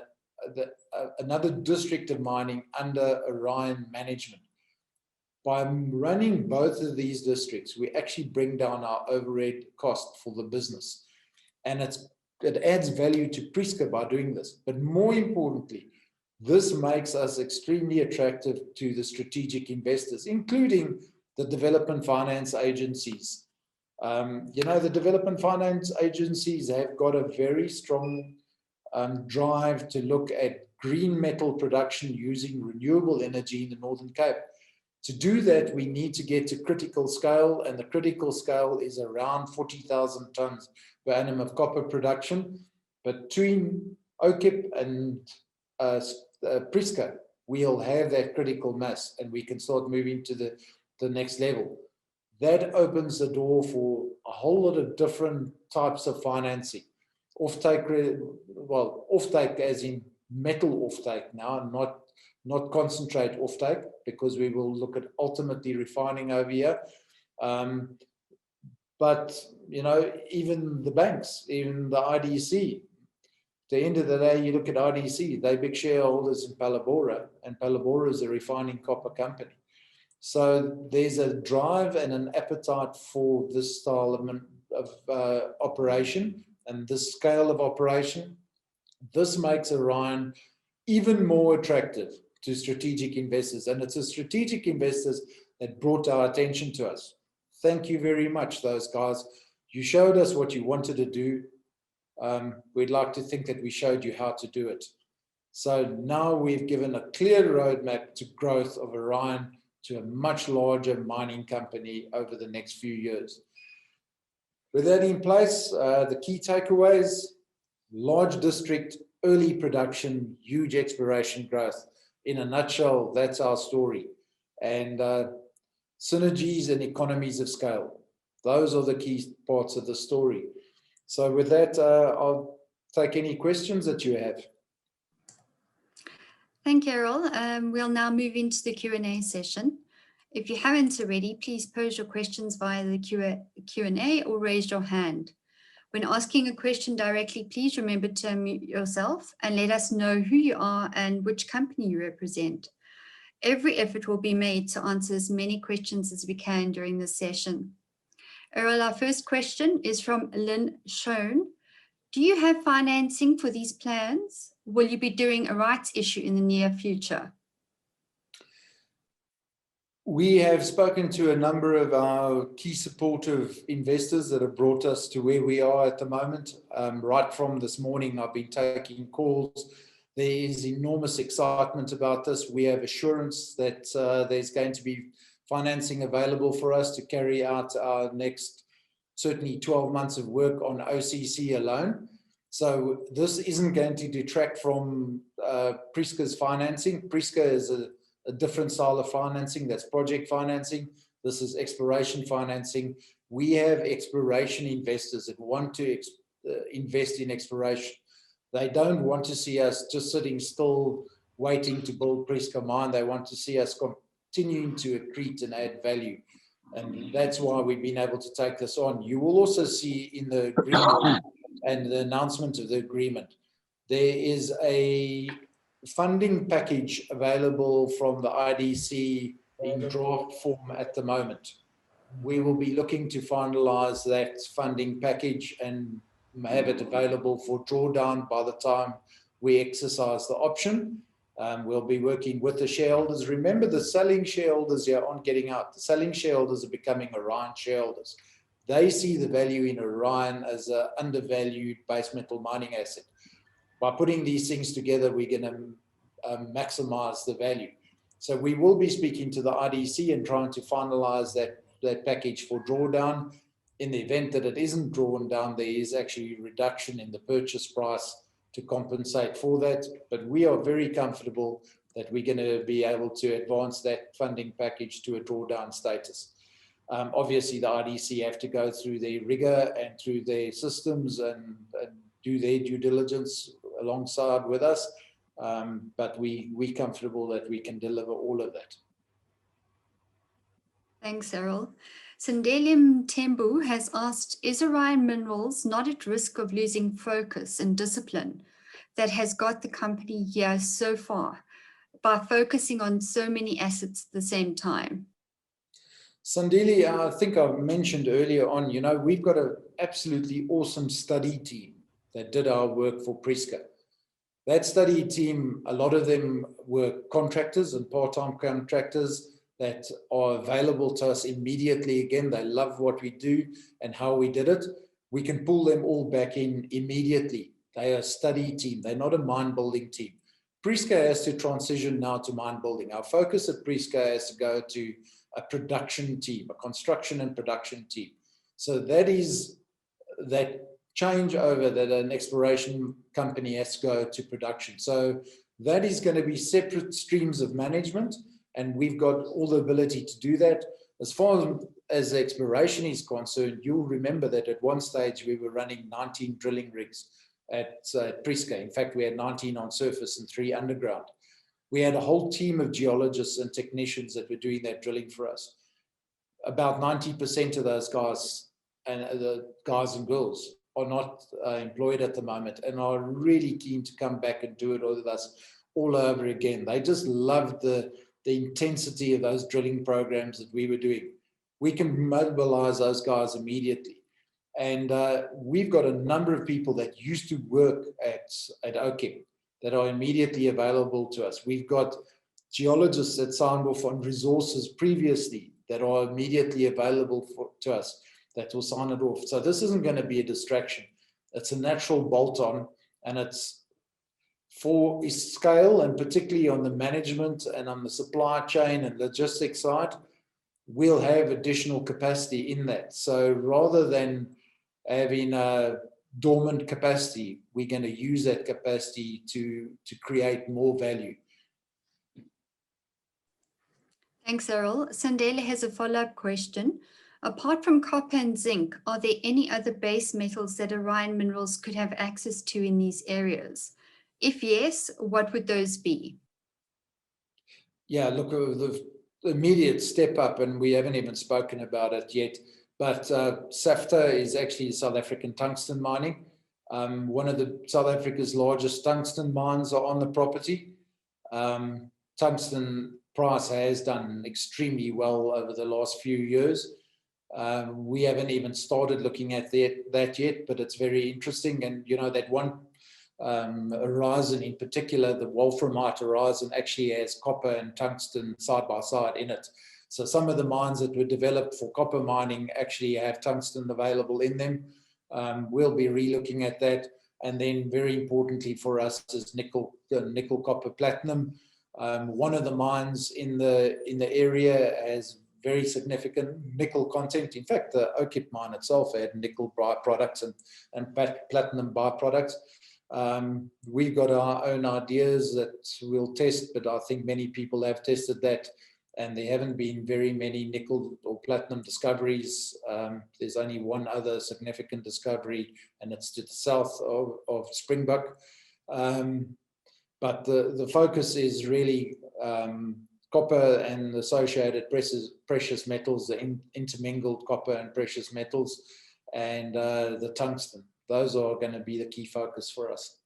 another district of mining under Orion management. By running both of these districts, we actually bring down our overhead cost for the business. And it's it adds value to Priska by doing this. But more importantly, this makes us extremely attractive to the strategic investors, including the development finance agencies. You know, the development finance agencies have got a very strong drive to look at green metal production using renewable energy in the Northern Cape. To do that, we need to get to critical scale, and the critical scale is around 40,000 tons per annum of copper production. Between OKIP and Priska, we'll have that critical mass, and we can start moving to the next level. That opens the door for a whole lot of different types of financing. Offtake, well, offtake as in metal offtake now, not concentrate offtake, because we will look at ultimately refining over here. But, you know, even the banks, even the IDC, at the end of the day, you look at IDC, they're big shareholders in Palabora, and Palabora is a refining copper company. So there's a drive and an appetite for this style of operation and this scale of operation. This makes Orion even more attractive to strategic investors, and it's the strategic investors that brought our attention to us. Thank you very much, those guys. You showed us what you wanted to do. We'd like to think that we showed you how to do it. So now we've given a clear roadmap to growth of Orion to a much larger mining company over the next few years. With that in place, the key takeaways: large district, early production, huge exploration growth. In a nutshell, that's our story. And synergies and economies of scale. Those are the key parts of the story. So with that, I'll take any questions that you have. Thank you, Errol. We'll now move into the Q&A session. If you haven't already, please pose your questions via the Q&A or raise your hand. When asking a question directly, please remember to unmute yourself and let us know who you are and which company you represent. Every effort will be made to answer as many questions as we can during this session. Errol, our first question is from Lynn Schoen. Do you have financing for these plans? Will you be doing a rights issue in the near future? We have spoken to a number of our key supportive investors that have brought us to where we are at the moment. Right from this morning, I've been taking calls. There is enormous excitement about this. We have assurance that there's going to be financing available for us to carry out our next, certainly 12 months of work on OCC alone. So this isn't going to detract from Priska's financing. Priska is a different style of financing. That's project financing. This is exploration financing. We have exploration investors that want to invest in exploration. They don't want to see us just sitting still waiting to build Priska mine. They want to see us continuing to accrete and add value. And that's why we've been able to take this on. You will also see in the agreement and the announcement of the agreement, there is a funding package available from the IDC in draft form at the moment. We will be looking to finalize that funding package and have it available for drawdown by the time we exercise the option. We'll be working with the shareholders. Remember, the selling shareholders here aren't getting out. The selling shareholders are becoming Orion shareholders. They see the value in Orion as an undervalued base metal mining asset. By putting these things together, we're going to maximize the value. So we will be speaking to the IDC and trying to finalize that package for drawdown. In the event that it isn't drawn down, there is actually a reduction in the purchase price to compensate for that. But we are very comfortable that we're going to be able to advance that funding package to a drawdown status. Obviously, the IDC have to go through their rigor and through their systems and do their due diligence alongside with us. But we're comfortable that we can deliver all of that. Thanks, Errol. Sandelim Tembu has asked, is Orion Minerals not at risk of losing focus and discipline that has got the company here so far by focusing on so many assets at the same time? Sandeli, I think I mentioned earlier on, we've got an absolutely awesome study team. that did our work for Priska. That study team, a lot of them were contractors and part-time contractors that are available to us immediately. Again, they love what we do and how we did it. We can pull them all back in immediately. They are a study team. They're not a mine-building team. Priska has to transition now to mine-building. Our focus at Priska has to go to a production team, a construction and production team. So that is that changeover that an exploration company has to go to production. So that is going to be separate streams of management, and we've got all the ability to do that. As far as exploration is concerned, you'll remember that at one stage we were running 19 drilling rigs at Priska. In fact, we had 19 on surface and 3 underground. We had a whole team of geologists and technicians that were doing that drilling for us. About 90% of those guys and the guys and girls are not employed at the moment and are really keen to come back and do it with us all over again. They just loved the intensity of those drilling programs that we were doing. We can mobilize those guys immediately. And we've got a number of people that used to work at OKIP that are immediately available to us. We've got geologists that signed off on resources previously that are immediately available to us that will sign it off. So this isn't going to be a distraction. It's a natural bolt-on, and it's for scale, and particularly on the management and on the supply chain and logistics side, we'll have additional capacity in that. So rather than having a dormant capacity, we're going to use that capacity to create more value. Thanks, Errol. Sandela has a follow-up question. Apart from copper and zinc, are there any other base metals that Orion Minerals could have access to in these areas? If yes, what would those be? Yeah, look, the immediate step up, and we haven't even spoken about it yet, but SAFTA is actually South African tungsten mining. One of the South Africa's largest tungsten mines are on the property. Tungsten price has done extremely well over the last few years. We haven't even started looking at that yet, but it's very interesting. And you know, that one horizon in particular, the Wolframite horizon, actually has copper and tungsten side by side in it. So some of the mines that were developed for copper mining actually have tungsten available in them. We'll be re-looking at that. And then very importantly for us is nickel, copper, platinum. One of the mines in the area has very significant nickel content. In fact, the OKIP mine itself had nickel byproducts and platinum byproducts. We've got our own ideas that we'll test, but I think many people have tested that, and there haven't been very many nickel or platinum discoveries. There's only one other significant discovery, and it's to the south of Springbok. But the focus is really copper and associated precious metals, the intermingled copper and precious metals, and the tungsten. Those are going to be the key focus for us.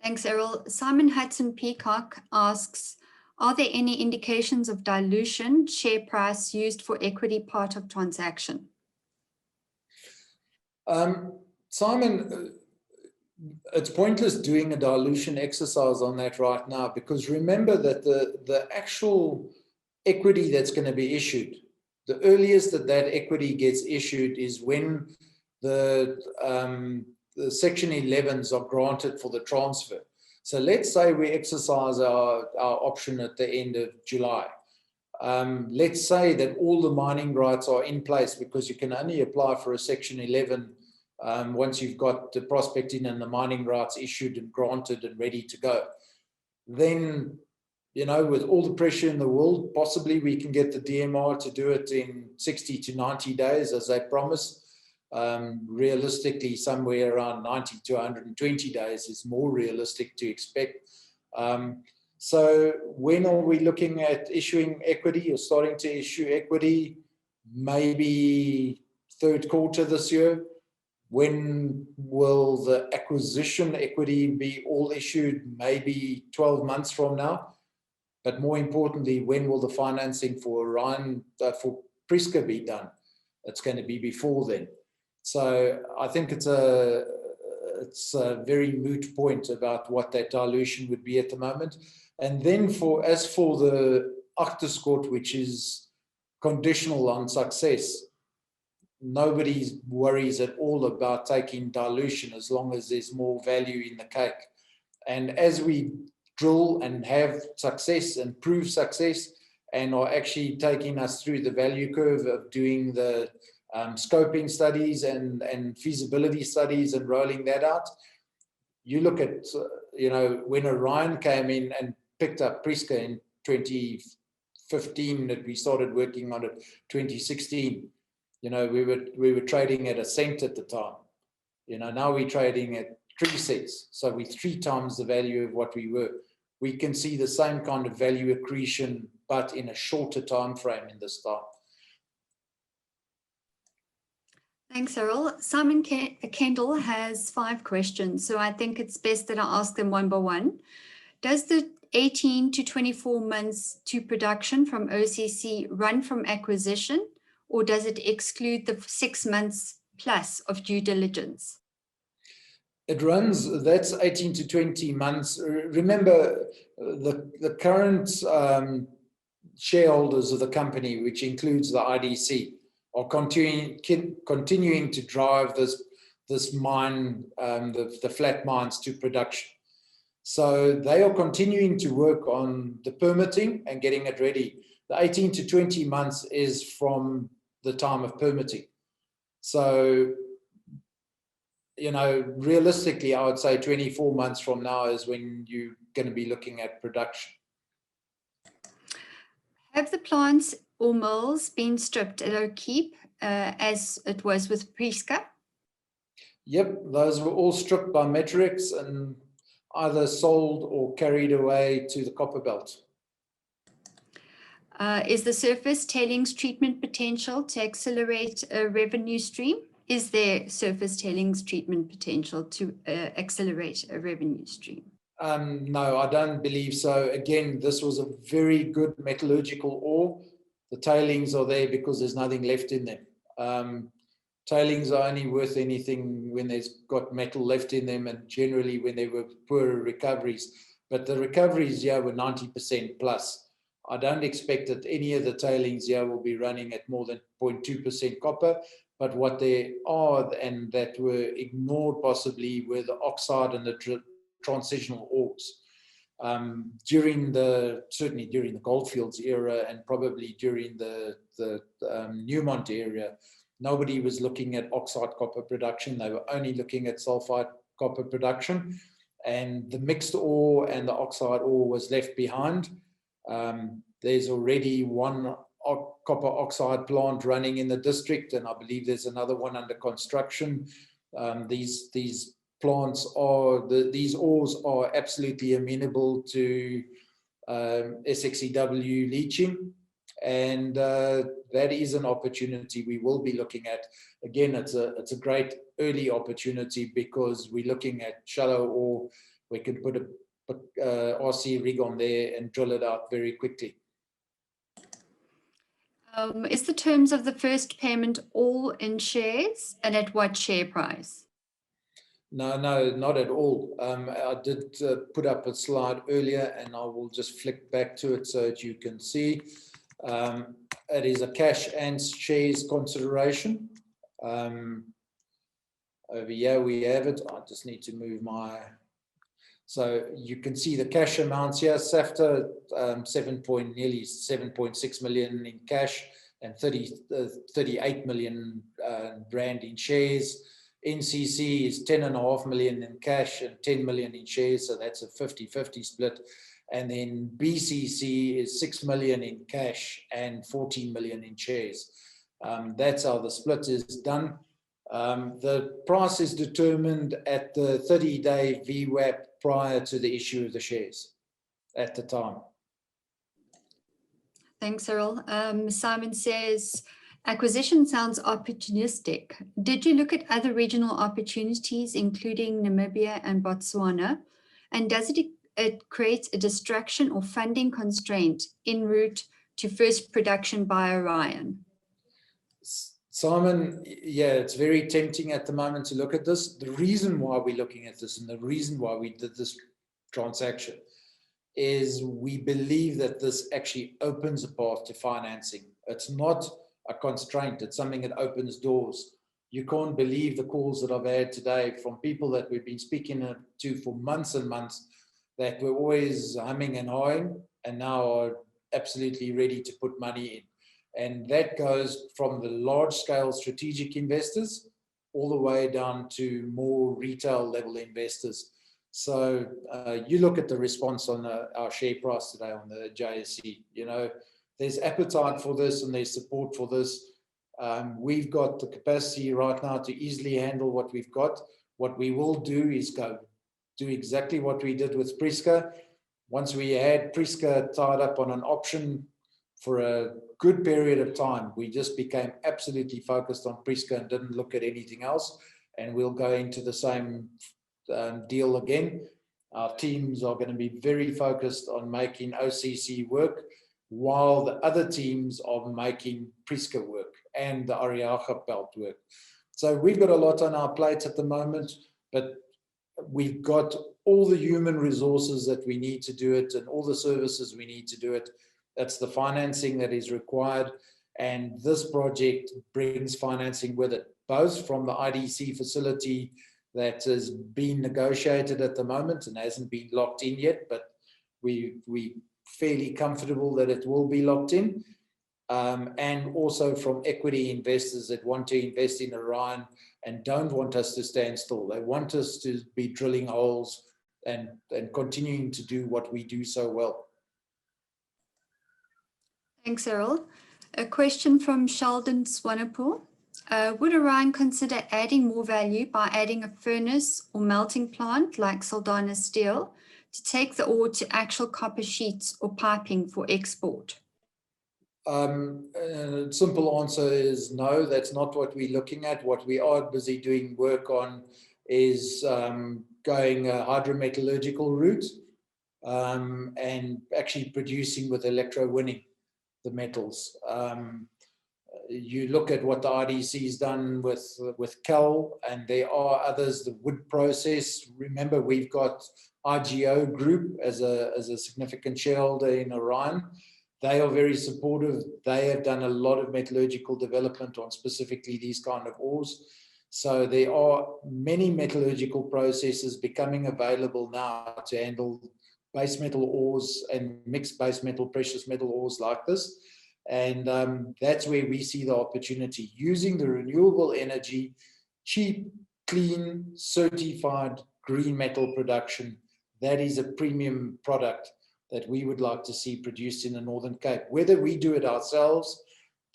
Thanks, Errol. Simon Hudson Peacock asks, are there any indications of dilution, share price used for equity part of transaction? Simon, it's pointless doing a dilution exercise on that right now, because remember that the actual equity that's going to be issued, the earliest that equity gets issued is when the Section 11s are granted for the transfer. So let's say we exercise our option at the end of July. Let's say that all the mining rights are in place, because you can only apply for a Section 11 once you've got the prospecting and the mining rights issued and granted and ready to go. Then, you know, with all the pressure in the world, possibly we can get the DMR to do it in 60 to 90 days, as they promise. Realistically, somewhere around 90 to 120 days is more realistic to expect. So when are we looking at issuing equity or starting to issue equity? Maybe third quarter this year. When will the acquisition equity be all issued? Maybe 12 months from now. But more importantly, when will the financing for Orion, for Priska be done? It's going to be before then. So I think it's a very moot point about what that dilution would be at the moment. And then as for the achterskot, which is conditional on success, nobody worries at all about taking dilution as long as there's more value in the cake. And as we drill and have success and prove success and are actually taking us through the value curve of doing the scoping studies and feasibility studies and rolling that out, you look at, when Orion came in and picked up Priska in 2015, that we started working on it 2016, we were trading at 1 cent at the time. Now we're trading at 3 cents. So we're 3 times the value of what we were. We can see the same kind of value accretion, but in a shorter time frame in this time. Thanks, Errol. Simon Kendall has 5 questions, so I think it's best that I ask them one by one. Does the 18 to 24 months to production from OCC run from acquisition, or does it exclude the 6 months plus of due diligence? It runs, that's 18 to 20 months. Remember, the current shareholders of the company, which includes the IDC, are continuing to drive this mine, the flat mines, to production. So they are continuing to work on the permitting and getting it ready. The 18 to 20 months is from the time of permitting. So, realistically, I would say 24 months from now is when you're going to be looking at production. Have the plants or mills been stripped at O'Keep as it was with Priska? Yep, those were all stripped by Metrix and either sold or carried away to the copper belt. Is the surface tailings treatment potential to accelerate a revenue stream? Is there surface tailings treatment potential to accelerate a revenue stream? No, I don't believe so. Again, this was a very good metallurgical ore. The tailings are there because there's nothing left in them. Tailings are only worth anything when there's got metal left in them, and generally when there were poorer recoveries. But the recoveries here were 90% plus. I don't expect that any of the tailings here will be running at more than 0.2% copper. But what they are, and that were ignored possibly, were the oxide and the transitional ores. Certainly during the Goldfields era, and probably during the Newmont era, nobody was looking at oxide copper production. They were only looking at sulfide copper production, and the mixed ore and the oxide ore was left behind. There's already one copper oxide plant running in the district, and I believe there's another one under construction. These plants these ores are absolutely amenable to SXEW leaching, and that is an opportunity we will be looking at. Again, it's a great early opportunity because we're looking at shallow ore. We can put a RC rig on there and drill it out very quickly. Is the terms of the first payment all in shares, and at what share price? No, not at all. I did put up a slide earlier, and I will just flick back to it so that you can see. It is a cash and shares consideration. Over here we have it. I just need to move my... So you can see the cash amounts here. SAFTA, nearly 7.6 million in cash and 38 million rand in shares. NCC is 10.5 million in cash and 10 million in shares, so that's a 50-50 split. And then BCC is 6 million in cash and 14 million in shares. That's how the split is done. The price is determined at the 30-day VWAP prior to the issue of the shares at the time. Thanks, Errol. Simon says, acquisition sounds opportunistic. Did you look at other regional opportunities, including Namibia and Botswana? And does it create a distraction or funding constraint en route to first production by Orion? Simon, yeah, it's very tempting at the moment to look at this. The reason why we're looking at this and the reason why we did this transaction is we believe that this actually opens a path to financing. It's not a constraint, it's something that opens doors. You can't believe the calls that I've had today from people that we've been speaking to for months and months that were always humming and hawing and now are absolutely ready to put money in. And that goes from the large scale strategic investors all the way down to more retail level investors. So you look at the response on our share price today on the JSE, you know, there's appetite for this and there's support for this. We've got the capacity right now to easily handle what we've got. What we will do is go do exactly what we did with Priska. Once we had Priska tied up on an option for a good period of time, we just became absolutely focused on Priska and didn't look at anything else. And we'll go into the same deal again. Our teams are going to be very focused on making OCC work, while the other teams are making Priska work and the Ariaga belt work. So we've got a lot on our plate at the moment, but we've got all the human resources that we need to do it and all the services we need to do it. That's the financing that is required. And this project brings financing with it, both from the IDC facility that has been negotiated at the moment and hasn't been locked in yet, but we're fairly comfortable that it will be locked in. And also from equity investors that want to invest in Orion and don't want us to stand still. They want us to be drilling holes and continuing to do what we do so well. Thanks, Errol. A question from Sheldon Swanepoel. Would Orion consider adding more value by adding a furnace or melting plant like Saldanha Steel to take the ore to actual copper sheets or piping for export? Simple answer is no, that's not what we're looking at. What we are busy doing work on is going a hydrometallurgical route and actually producing with electrowinning the metals. You look at what the IDC's done with Cal, and there are others, the wood process. Remember, we've got IGO Group as a significant shareholder in Orion. They are very supportive. They have done a lot of metallurgical development on specifically these kind of ores. So there are many metallurgical processes becoming available now to handle base metal ores and mixed base metal, precious metal ores like this. And that's where we see the opportunity, using the renewable energy, cheap, clean, certified green metal production. That is a premium product that we would like to see produced in the Northern Cape. Whether we do it ourselves,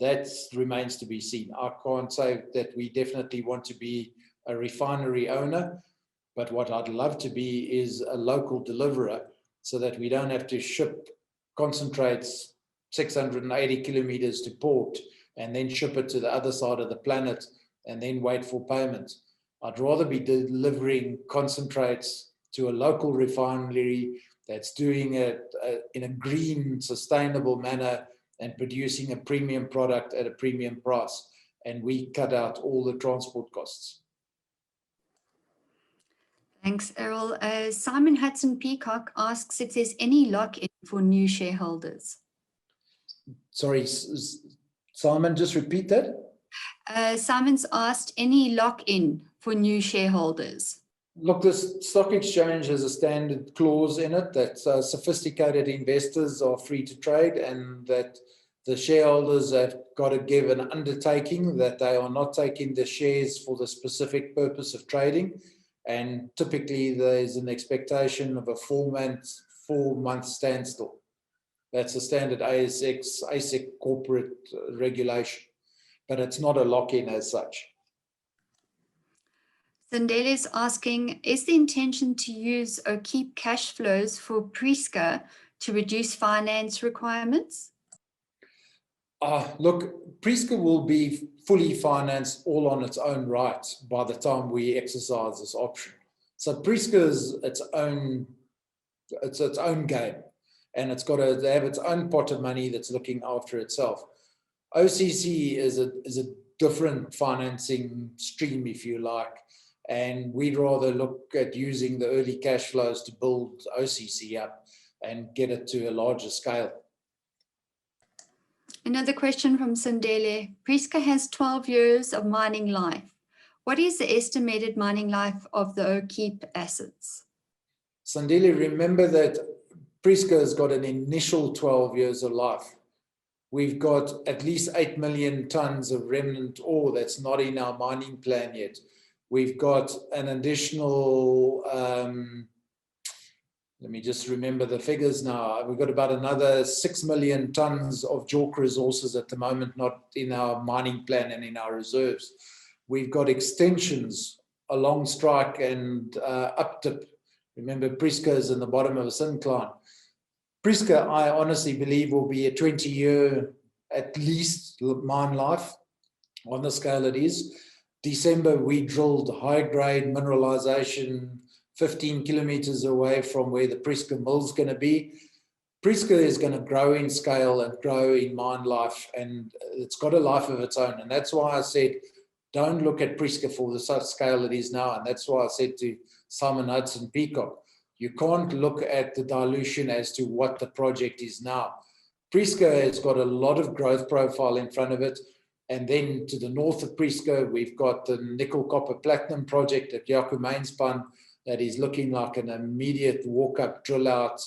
that remains to be seen. I can't say that we definitely want to be a refinery owner, but what I'd love to be is a local deliverer so that we don't have to ship concentrates 680 kilometers to port and then ship it to the other side of the planet and then wait for payment. I'd rather be delivering concentrates to a local refinery that's doing it in a green, sustainable manner and producing a premium product at a premium price. And we cut out all the transport costs. Thanks, Errol. Simon Hudson Peacock asks if there's any lock-in for new shareholders. Sorry, Simon, just repeat that. Simon's asked any lock-in for new shareholders. Look, the stock exchange has a standard clause in it that sophisticated investors are free to trade and that the shareholders have got to give an undertaking that they are not taking the shares for the specific purpose of trading. And typically there's an expectation of a 4-month standstill. That's a standard ASIC corporate regulation, but it's not a lock-in as such. Zandele is asking, is the intention to use or keep cash flows for Priska to reduce finance requirements? Look, Priska will be fully financed all on its own right by the time we exercise this option. So Priska is its own game, and it's got to have its own pot of money that's looking after itself. OCC is a different financing stream, if you like. And we'd rather look at using the early cash flows to build OCC up and get it to a larger scale. Another question from Sandele. Prieska has 12 years of mining life. What is the estimated mining life of the O'Keepe assets? Sandile, remember that Prieska has got an initial 12 years of life. We've got at least 8 million tons of remnant ore that's not in our mining plan yet. We've got an additional, let me just remember the figures now. We've got about another 6 million tons of JORC resources at the moment, not in our mining plan and in our reserves. We've got extensions along strike and up dip. Remember, Prieska is in the bottom of a syncline. Prieska, I honestly believe, will be a 20-year at least mine life on the scale it is. December, we drilled high-grade mineralization 15 kilometers away from where the Prieska mill is going to be. Prieska is going to grow in scale and grow in mine life, and it's got a life of its own. And that's why I said, don't look at Prieska for the such scale it is now. And that's why I said to Simon Hudson Peacock, you can't look at the dilution as to what the project is now. Prieska has got a lot of growth profile in front of it. And then to the north of Prieska, we've got the nickel copper platinum project at Jaco Mainspan that is looking like an immediate walk-up drill out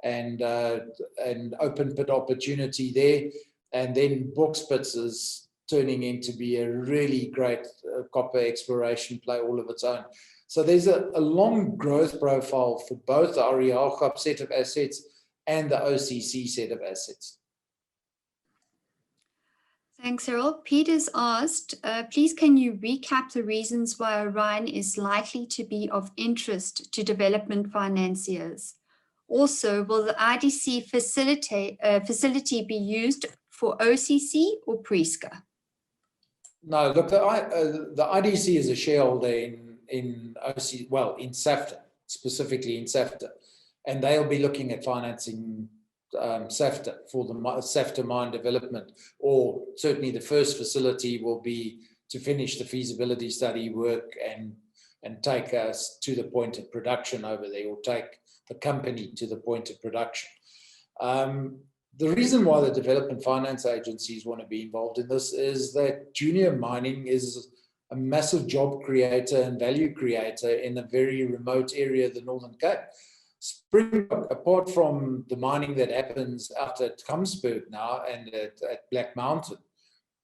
and open pit opportunity there. And then Boxpits is turning into be a really great copper exploration play all of its own. So there's a long growth profile for both the Arialchap set of assets and the OCC set of assets. Thanks, Errol. Peter's asked, please can you recap the reasons why Orion is likely to be of interest to development financiers? Also, will the IDC facility be used for OCC or Prieska? No, look, the IDC is a shareholder in OCC, well, in SAFTA, specifically in SAFTA, and they'll be looking at financing SAFTA for the SAFTA mine development, or certainly the first facility will be to finish the feasibility study work and take us to the point of production over there, or take the company to the point of production. The reason why the development finance agencies want to be involved in this is that junior mining is a massive job creator and value creator in a very remote area of the Northern Cape. Springbok, apart from the mining that happens out at Kamsberg now and at Black Mountain,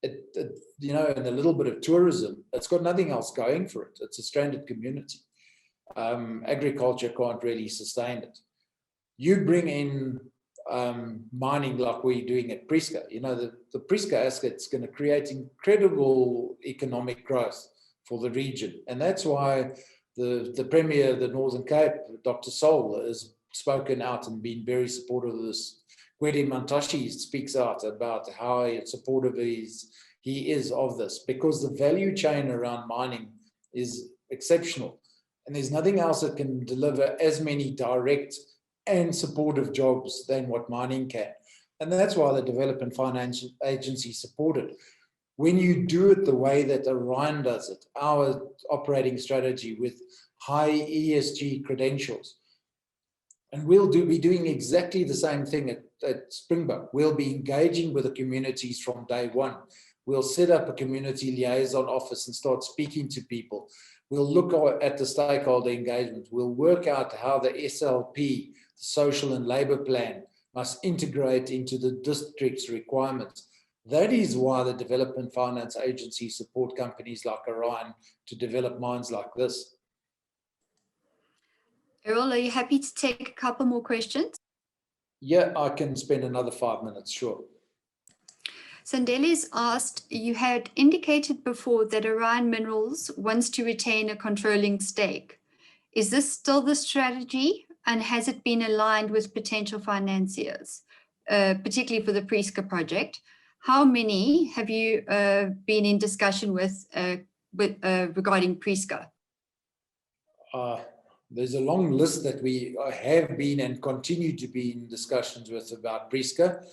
you know, and a little bit of tourism, it's got nothing else going for it. It's a stranded community. Agriculture can't really sustain it. You bring in mining like we're doing at Prieska, you know, the Prieska asset's going to create incredible economic growth for the region. And that's why the Premier of the Northern Cape, Dr. Sol, has spoken out and been very supportive of this. Gwede Mantashe speaks out about how supportive he is of this, because the value chain around mining is exceptional. And there's nothing else that can deliver as many direct and supportive jobs than what mining can. And that's why the Development Finance Agency supported. When you do it the way that Orion does it, our operating strategy with high ESG credentials, and we'll be doing exactly the same thing at Springbok. We'll be engaging with the communities from day one. We'll set up a community liaison office and start speaking to people. We'll look at the stakeholder engagement. We'll work out how the SLP, the social and labor plan, must integrate into the district's requirements. That is why the Development Finance Agency support companies like Orion to develop mines like this. Errol, are you happy to take a couple more questions? Yeah, I can spend another 5 minutes, sure. Sandeli's asked, you had indicated before that Orion Minerals wants to retain a controlling stake. Is this still the strategy, and has it been aligned with potential financiers, particularly for the Prieska project? How many have you been in discussion with regarding Prieska? There's a long list that we have been and continue to be in discussions with about Prieska.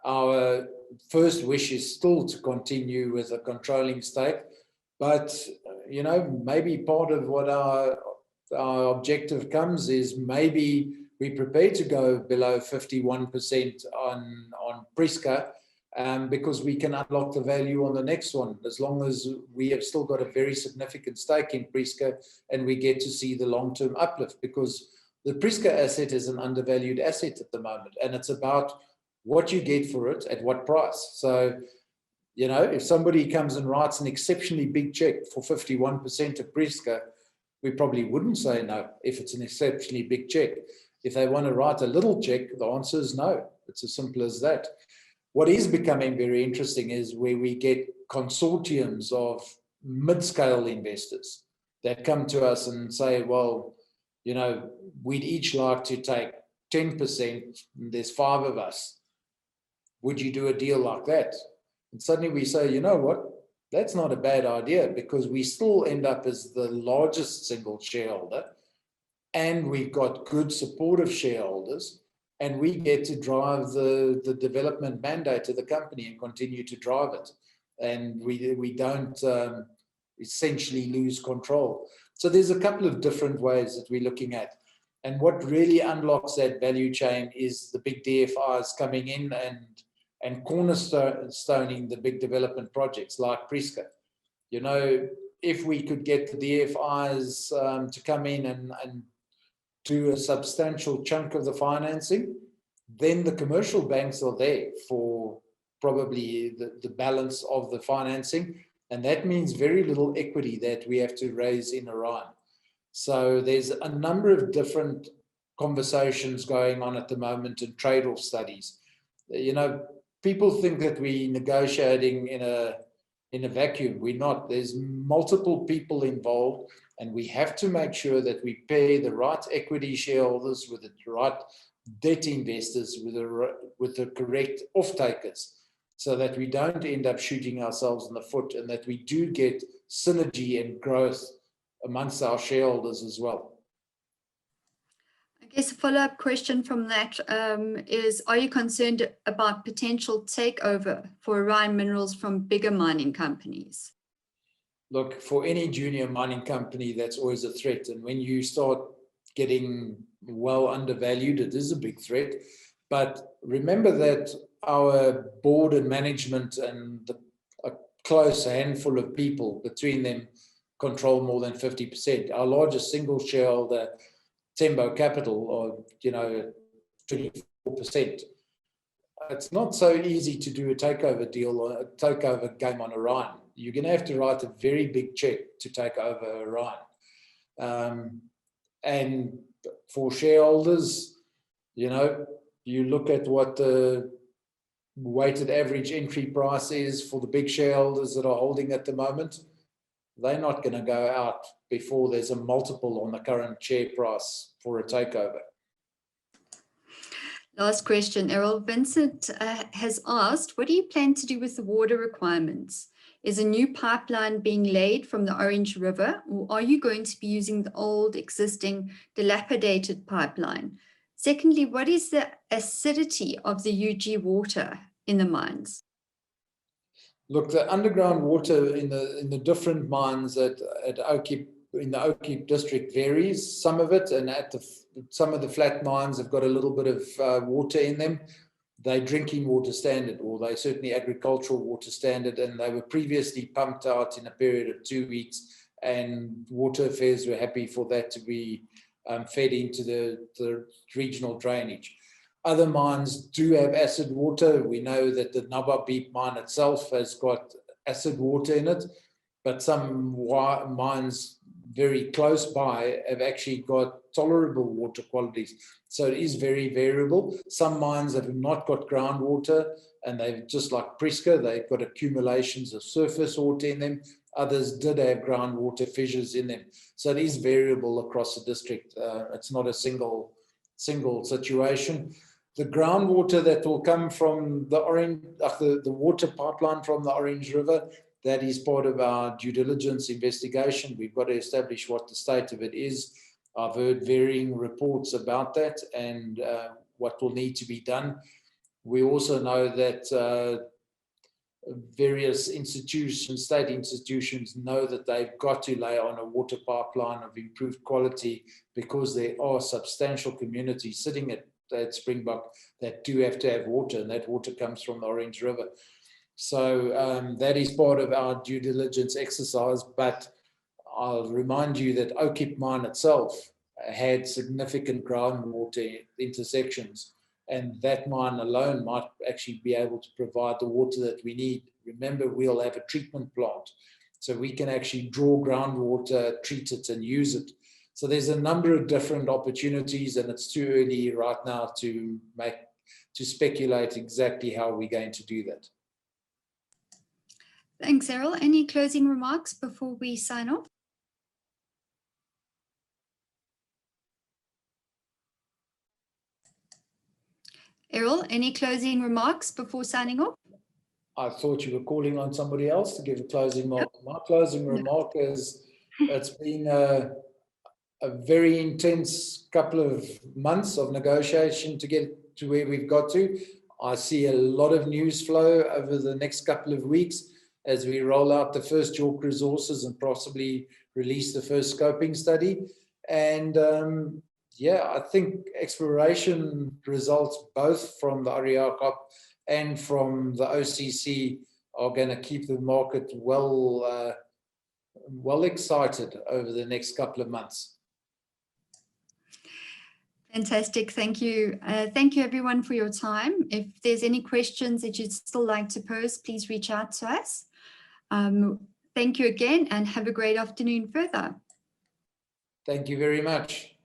Our first wish is still to continue with a controlling stake, but maybe part of what our objective comes is maybe we're prepared to go below 51% on Priska, because we can unlock the value on the next one, as long as we have still got a very significant stake in Priska and we get to see the long-term uplift, because the Priska asset is an undervalued asset at the moment, and it's about what you get for it at what price. So, if somebody comes and writes an exceptionally big check for 51% of Priska, we probably wouldn't say no if it's an exceptionally big check. If they want to write a little check, the answer is no. It's as simple as that. What is becoming very interesting is where we get consortiums of mid-scale investors that come to us and say, well, we'd each like to take 10%, and there's 5 of us. Would you do a deal like that? And suddenly we say, you know what? That's not a bad idea, because we still end up as the largest single shareholder, and we've got good supportive shareholders, and we get to drive the development mandate of the company and continue to drive it. And we don't essentially lose control. So there's a couple of different ways that we're looking at. And what really unlocks that value chain is the big DFIs coming in and cornerstoning the big development projects like Priska. If we could get the DFIs to come in and do a substantial chunk of the financing, then the commercial banks are there for probably the balance of the financing. And that means very little equity that we have to raise in Orion. So there's a number of different conversations going on at the moment and trade-off studies. People think that we're negotiating in a vacuum. We're not. There's multiple people involved, and we have to make sure that we pay the right equity shareholders with the right debt investors, with the correct off-takers, so that we don't end up shooting ourselves in the foot, and that we do get synergy and growth amongst our shareholders as well. I guess a follow-up question from that is, are you concerned about potential takeover for Orion Minerals from bigger mining companies? Look, for any junior mining company, that's always a threat. And when you start getting well undervalued, it is a big threat. But remember that our board and management and a close handful of people between them control more than 50%. Our largest single shareholder, Tembo Capital, or 24%. It's not so easy to do a takeover deal or a takeover game on Orion. You're going to have to write a very big check to take over Orion. And for shareholders, you look at what the weighted average entry price is for the big shareholders that are holding at the moment. They're not going to go out before there's a multiple on the current share price for a takeover. Last question, Errol. Vincent has asked, what do you plan to do with the water requirements? Is a new pipeline being laid from the Orange River, or are you going to be using the old existing dilapidated pipeline? Secondly, what is the acidity of the UG water in the mines? Look, the underground water in the different mines at Oukie, in the Oukie district, varies. Some of it, and some of the flat mines have got a little bit of water in them. They're drinking water standard, or they're certainly agricultural water standard, and they were previously pumped out in a period of 2 weeks, and Water Affairs were happy for that to be fed into the regional drainage. Other mines do have acid water. We know that the Naba Beep mine itself has got acid water in it, but some mines very close by have actually got tolerable water qualities. So it is very variable. Some mines have not got groundwater, and they've, just like Priska, they've got accumulations of surface water in them. Others did have groundwater fissures in them. So it is variable across the district. It's not a single situation. The groundwater that will come from the water pipeline from the Orange River, that is part of our due diligence investigation. We've got to establish what the state of it is. I've heard varying reports about that and what will need to be done. We also know that various institutions, state institutions, know that they've got to lay on a water pipeline of improved quality, because there are substantial communities sitting at Springbok that do have to have water, and that water comes from the Orange River. So that is part of our due diligence exercise. But I'll remind you that Oakip mine itself had significant groundwater intersections, and that mine alone might actually be able to provide the water that we need. Remember, we'll have a treatment plant, so we can actually draw groundwater, treat it, and use it. So there's a number of different opportunities, and it's too early right now to speculate exactly how we're going to do that. Thanks, Errol. Any closing remarks before we sign off? Errol, any closing remarks before signing off? I thought you were calling on somebody else to give a closing remark. My closing remark is, it's been a very intense couple of months of negotiation to get to where we've got to. I see a lot of news flow over the next couple of weeks as we roll out the first JORC resources and possibly release the first scoping study. And yeah, I think exploration results both from the Orion and from the OCC are going to keep the market well excited over the next couple of months. Fantastic. Thank you. Thank you, everyone, for your time. If there's any questions that you'd still like to pose, please reach out to us. Thank you again, and have a great afternoon further. Thank you very much.